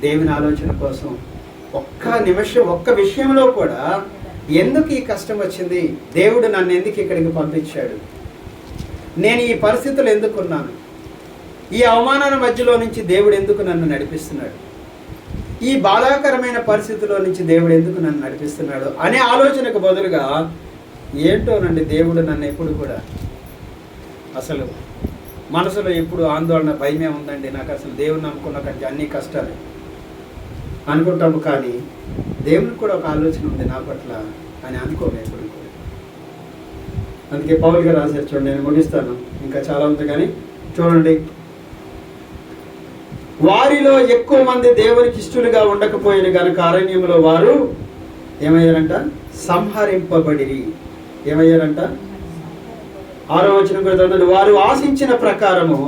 S1: దేవుని ఆలోచన కోసం ఒక్క నిమిషం, ఒక్క విషయంలో కూడా ఎందుకు ఈ కష్టం వచ్చింది, దేవుడు నన్ను ఎందుకు ఇక్కడికి పంపించాడు, నేను ఈ పరిస్థితులు ఎందుకున్నాను, ఈ అవమానాల మధ్యలో నుంచి దేవుడు ఎందుకు నన్ను నడిపిస్తున్నాడు, ఈ బాధాకరమైన పరిస్థితిలో నుంచి దేవుడు ఎందుకు నన్ను నడిపిస్తున్నాడు అనే ఆలోచనకు బదులుగా ఏంటోనండి దేవుడు నన్ను ఎప్పుడు కూడా అసలు మనసులో ఎప్పుడు ఆందోళన, భయమే ఉందండి నాకు, అసలు దేవుని నమ్ముకున్న కంటే అన్ని కష్టాలు అనుకుంటాము. కానీ దేవునికి కూడా ఒక ఆలోచన ఉంది నా పట్ల అని అనుకోము ఎప్పుడు కూడా. అందుకే పౌలు గారు రాశారు, చూడండి, నేను ముగిస్తాను, ఇంకా చాలా ఉంది కానీ చూడండి. వారిలో ఎక్కువ మంది దేవునికి ఇష్టలుగా ఉండకపోయిన కనుక అరణ్యంలో వారు ఏమయ్యారంట? సంహరింపబడిరి. ఏమయ్యారంట? 6వ వచనం కూడా చదవండి. వారు ఆశించిన ప్రకారము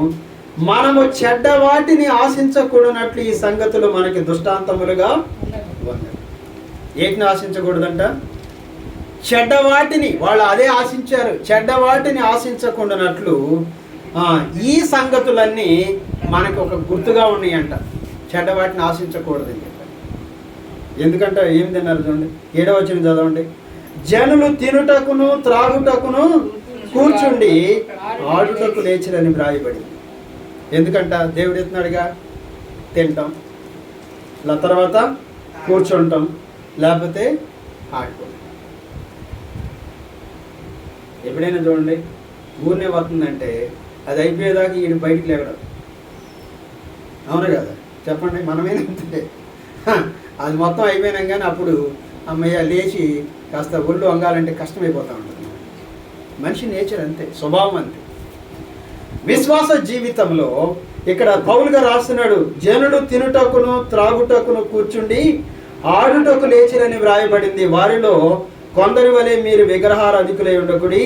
S1: మనము చెడ్డ వాటిని ఆశించకూడనట్లు ఈ సంగతులు మనకి దృష్టాంతములుగా ఉన్నాయి. ఏటిని ఆశించకూడదంట? చెడ్డ వాటిని. వాళ్ళు అదే ఆశించారు, చెడ్డ వాటిని ఆశించకుండానట్లు ఈ సంగతులన్నీ మనకు ఒక గుర్తుగా ఉన్నాయంట. చెడ్డ వాటిని ఆశించకూడదని చెప్పారు. ఎందుకంటే ఏం తిన్నారు చూడండి, 7వ వచనం చదవండి. జనులు తినుటకును త్రాగుటకును కూర్చుండి ఆడుటకు లేచిరని వ్రాయబడి. ఎందుకంట? దేవుడు ఎత్తున్నాడుగా, తింటాం, తర్వాత కూర్చుంటాం, లేకపోతే ఆడుకోవడం. ఎప్పుడైనా చూడండి ఊరినే వస్తుందంటే అది అయిపోయేదాకా ఈయన బయటికి లేవడం. అవును కదా, చెప్పండి, మనమేనంతే. అది మొత్తం అయిపోయినాం కానీ అప్పుడు అమ్మయ్య లేచి కాస్త ఒళ్ళు వంగాలంటే కష్టమైపోతూ ఉంటుంది. మనిషి నేచర్ అంతే, స్వభావం అంతే. విశ్వాస జీవితంలో ఇక్కడ పౌలు గారు రాస్తున్నాడు, జనులు తినుటకును త్రాగుటకును కూర్చుండి ఆడుటకు లేచిరని వ్రాయబడింది. వారిలో కొందరి వలె మీరు విగ్రహారాధికులై ఉండకుడి,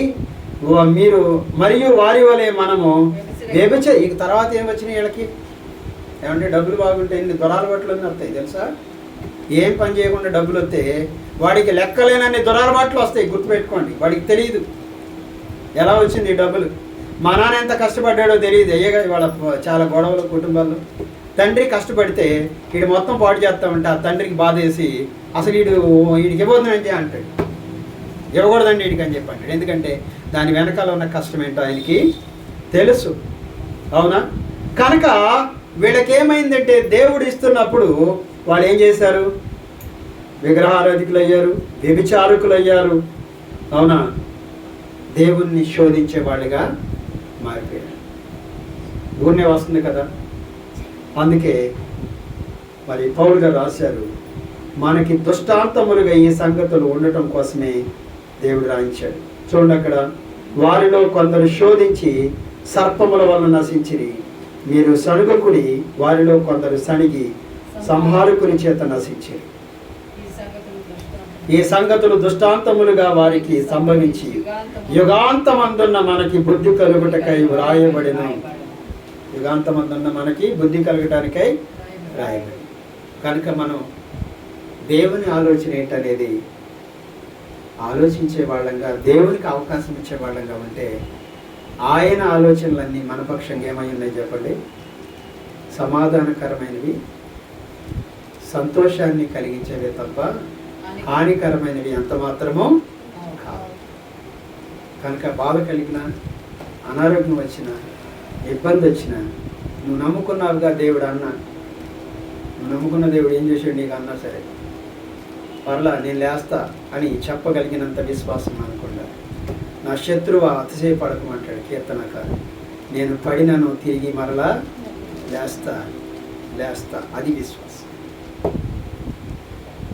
S1: మీరు మరియు వారి వలె మనము ఇక తర్వాత ఏమొచ్చినాయి వీళ్ళకి? ఏమంటే డబ్బులు బాగుంటే ఇన్ని దొరాలబాట్లు అని వస్తాయి తెలుసా? ఏం పని చేయకుండా డబ్బులు వస్తే వాడికి లెక్కలేనన్ని దొరాలబాట్లు వస్తాయి, గుర్తుపెట్టుకోండి. వాడికి తెలియదు ఎలా వచ్చింది ఈ డబ్బులు. మా నాన్న ఎంత కష్టపడ్డాడో తెలియదు. అయ్యగా వాళ్ళ చాలా గొడవలు కుటుంబాల్లో. తండ్రి కష్టపడితే వీడు మొత్తం పాడు చేస్తామంటే ఆ తండ్రికి బాధ వేసి అసలు వీడికి ఇవ్వద్దని అంటాడు. ఇవ్వకూడదండి వీడికి అని చెప్పి అంటాడు. ఎందుకంటే దాని వెనకాల ఉన్న కష్టం ఏంటో ఆయనకి తెలుసు. అవునా? కనుక వీళ్ళకి ఏమైందంటే దేవుడు ఇస్తున్నప్పుడు వాళ్ళు ఏం చేశారు? విగ్రహారాధికులు అయ్యారు, వ్యభిచారకులు అయ్యారు. అవునా? దేవుణ్ణి శోధించే వాళ్ళుగా మారిపోయారు. ఊరినే వస్తుంది కదా. అందుకే మరి పౌలు గారు రాశారు, మనకి దృష్టాంతములుగా ఈ సంగతులు ఉండటం కోసమే దేవుడు రాయించాడు. చూడండి అక్కడ, వారిలో కొందరు శోధించి సర్పముల వల్ల నశించిరి, మీరు సణుగకుడి, వారిలో కొందరు సణిగి సంహారకుని చేత నశించిరి. ఈ సంగతులు దృష్టాంతములుగా వారికి సంభవించి యుగాంతమందున్న మనకి బుద్ధి కలుగుటకై వ్రాయబడిన. యుగాంతమందున్న మనకి బుద్ధి కలగటానికై రాయబడి. కనుక మనం దేవుని ఆలోచన ఏంటనేది ఆలోచించే వాళ్ళంగా, దేవునికి అవకాశం ఇచ్చే వాళ్ళంగా ఉంటే ఆయన ఆలోచనలన్నీ మన పక్షంగా ఏమై ఉన్నాయి చెప్పండి? సమాధానకరమైనవి, సంతోషాన్ని కలిగించేవే తప్ప హానికరమైనవి ఎంత మాత్రమో కాదు. కనుక బాధ కలిగిన, అనారోగ్యం వచ్చిన, ఇబ్బంది వచ్చిన, నువ్వు నమ్ముకున్నావుగా దేవుడు అన్నా, నువ్వు నమ్ముకున్న దేవుడు ఏం చేసాడు నీకు అన్నా సరే పర్లా నేను లేస్తా అని చెప్పగలిగినంత విశ్వాసం అనుకుండా, నా శత్రువు అతిశయపడకమంటాడు కీర్తనకారు. నేను పడినను తిరిగి మరలా లేస్తా. అది విశ్వాసం.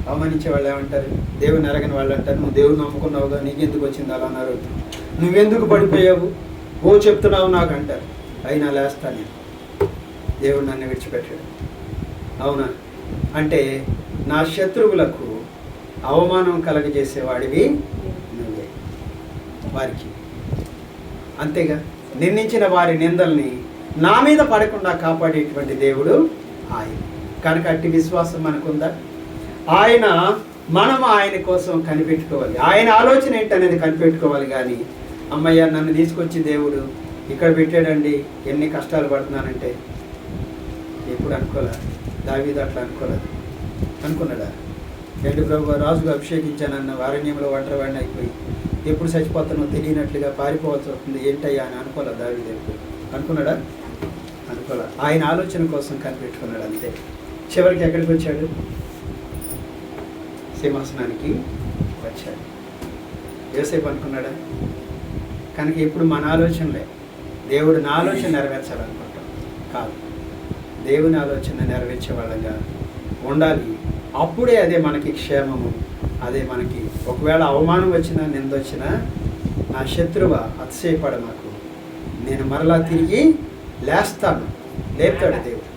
S1: అవమానించే వాళ్ళు ఏమంటారు? దేవుని ఎరగని వాళ్ళు అంటారు, నువ్వు దేవుని నమ్ముకున్నావుగా నీకెందుకు వచ్చింది అలా అన్నారు, నువ్వెందుకు పడిపోయావు, చెప్తున్నావు నాకు అంటారు. అయినా లేస్తా నేను, దేవుడు నన్ను విడిచిపెట్టాడు. అవునా? అంటే నా శత్రువులకు అవమానం కలగజేసేవాడివి నువ్వే వారికి. అంతేగా, నిందించిన వారి నిందల్ని నా మీద పడకుండా కాపాడేటువంటి దేవుడు ఆయన. కనుక అట్టి విశ్వాసం మనకుందా? మనం ఆయన కోసం కనిపెట్టుకోవాలి. ఆయన ఆలోచన ఏంటనేది కనిపెట్టుకోవాలి. కానీ అమ్మయ్య నన్ను తీసుకొచ్చి దేవుడు ఇక్కడ పెట్టాడండి, ఎన్ని కష్టాలు పడుతున్నానంటే ఎప్పుడు అనుకోలేదు. దావీదు అట్లా అనుకున్నాడా? రెండు ప్రభు రాజుగా అభిషేకించానన్న వారణ్యంలో ఒంటరివాడిని అయిపోయి ఎప్పుడు చచ్చిపోతానో తెలియనట్లుగా పారిపోవాల్సి వస్తుంది ఏంటయ్యా అని అనుకోలేదు దావీదు. ఎప్పుడు అనుకున్నాడా? అనుకోలే. ఆయన ఆలోచన కోసం కనిపెట్టుకున్నాడు అంతే. చివరికి ఎక్కడికి వచ్చాడు? సింహాసనానికి వచ్చాడు. యోసేపు అనుకున్నాడా? కనుక ఇప్పుడు మన ఆలోచనలే దేవుడు నా ఆలోచన నెరవేర్చాలనుకుంటాం కాదు, దేవుని ఆలోచన నెరవేర్చే వాళ్ళగా ఉండాలి. అప్పుడే అదే మనకి క్షేమము, అదే మనకి. ఒకవేళ అవమానం వచ్చినా, నిందొచ్చినా, నా శత్రువ అతిశయపడ నాకు, నేను మరలా తిరిగి లేస్తాను, లేపుతాడు దేవుడు.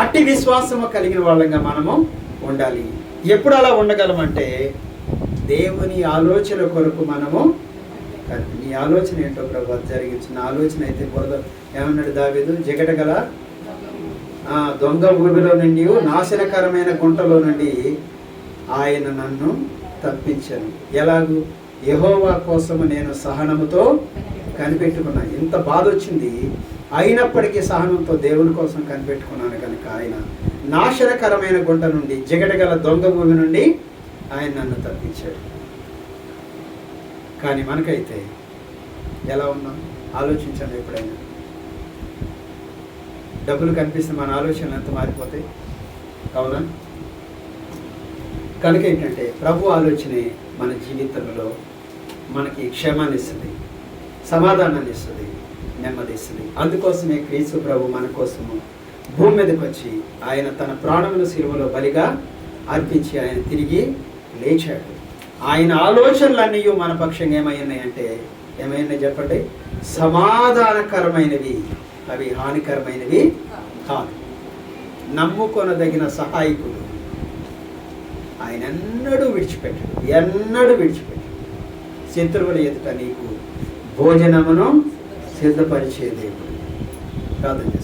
S1: అట్టి విశ్వాసము కలిగిన వాళ్ళంగా మనము ఉండాలి. ఎప్పుడు అలా ఉండగలమంటే దేవుని ఆలోచన కొరకు మనము, నీ ఆలోచన ఏంటో ప్రభు జరిగించిన ఆలోచన అయితే బురద ఏమన్నాడు దావీదు? జిగటగల దొంగ ఊబిలో నుండి, నాశనకరమైన గుంటలో నుండి ఆయన నన్ను తప్పించాను. ఎలాగూ? యెహోవా కోసము నేను సహనముతో కనిపెట్టుకున్నాను. ఇంత బాధ వచ్చింది, అయినప్పటికీ సహనంతో దేవుని కోసం కనిపెట్టుకున్నాను కనుక ఆయన నాశనకరమైన గుంట నుండి, జిగటగల దొంగ భూమి నుండి ఆయన నన్ను తప్పించాడు. కానీ మనకైతే ఎలా ఉన్నాం ఆలోచించండి. ఎప్పుడైనా డబ్బులు కనిపిస్తే మన ఆలోచనలు ఎంత మారిపోతాయి. అవునా? కనుక ఏంటంటే ప్రభు ఆలోచనే మన జీవితంలో మనకి క్షేమాన్ని ఇస్తుంది, సమాధానాన్ని ఇస్తుంది, నెమ్మదిస్తుంది. అందుకోసమే క్రీస్తు ప్రభు మన కోసము భూమి మీదకి వచ్చి ఆయన తన ప్రాణమును సిలువలో బలిగా అర్పించి ఆయన తిరిగి లేచాడు. ఆయన ఆలోచనలన్నీ మన పక్షంగా ఏమైనాయంటే ఏమైనాయి చెప్పండి? సమాధానకరమైనవి, అవి హానికరమైనవి కాదు. నమ్ముకొనదగిన సహాయకుడు ఆయన ఎన్నడూ విడిచిపెట్టాడు. శత్రువుల ఎదుట నీకు భోజనమును సిద్ధపరిచే దేవుడు. ప్రార్థన చేస్తాం.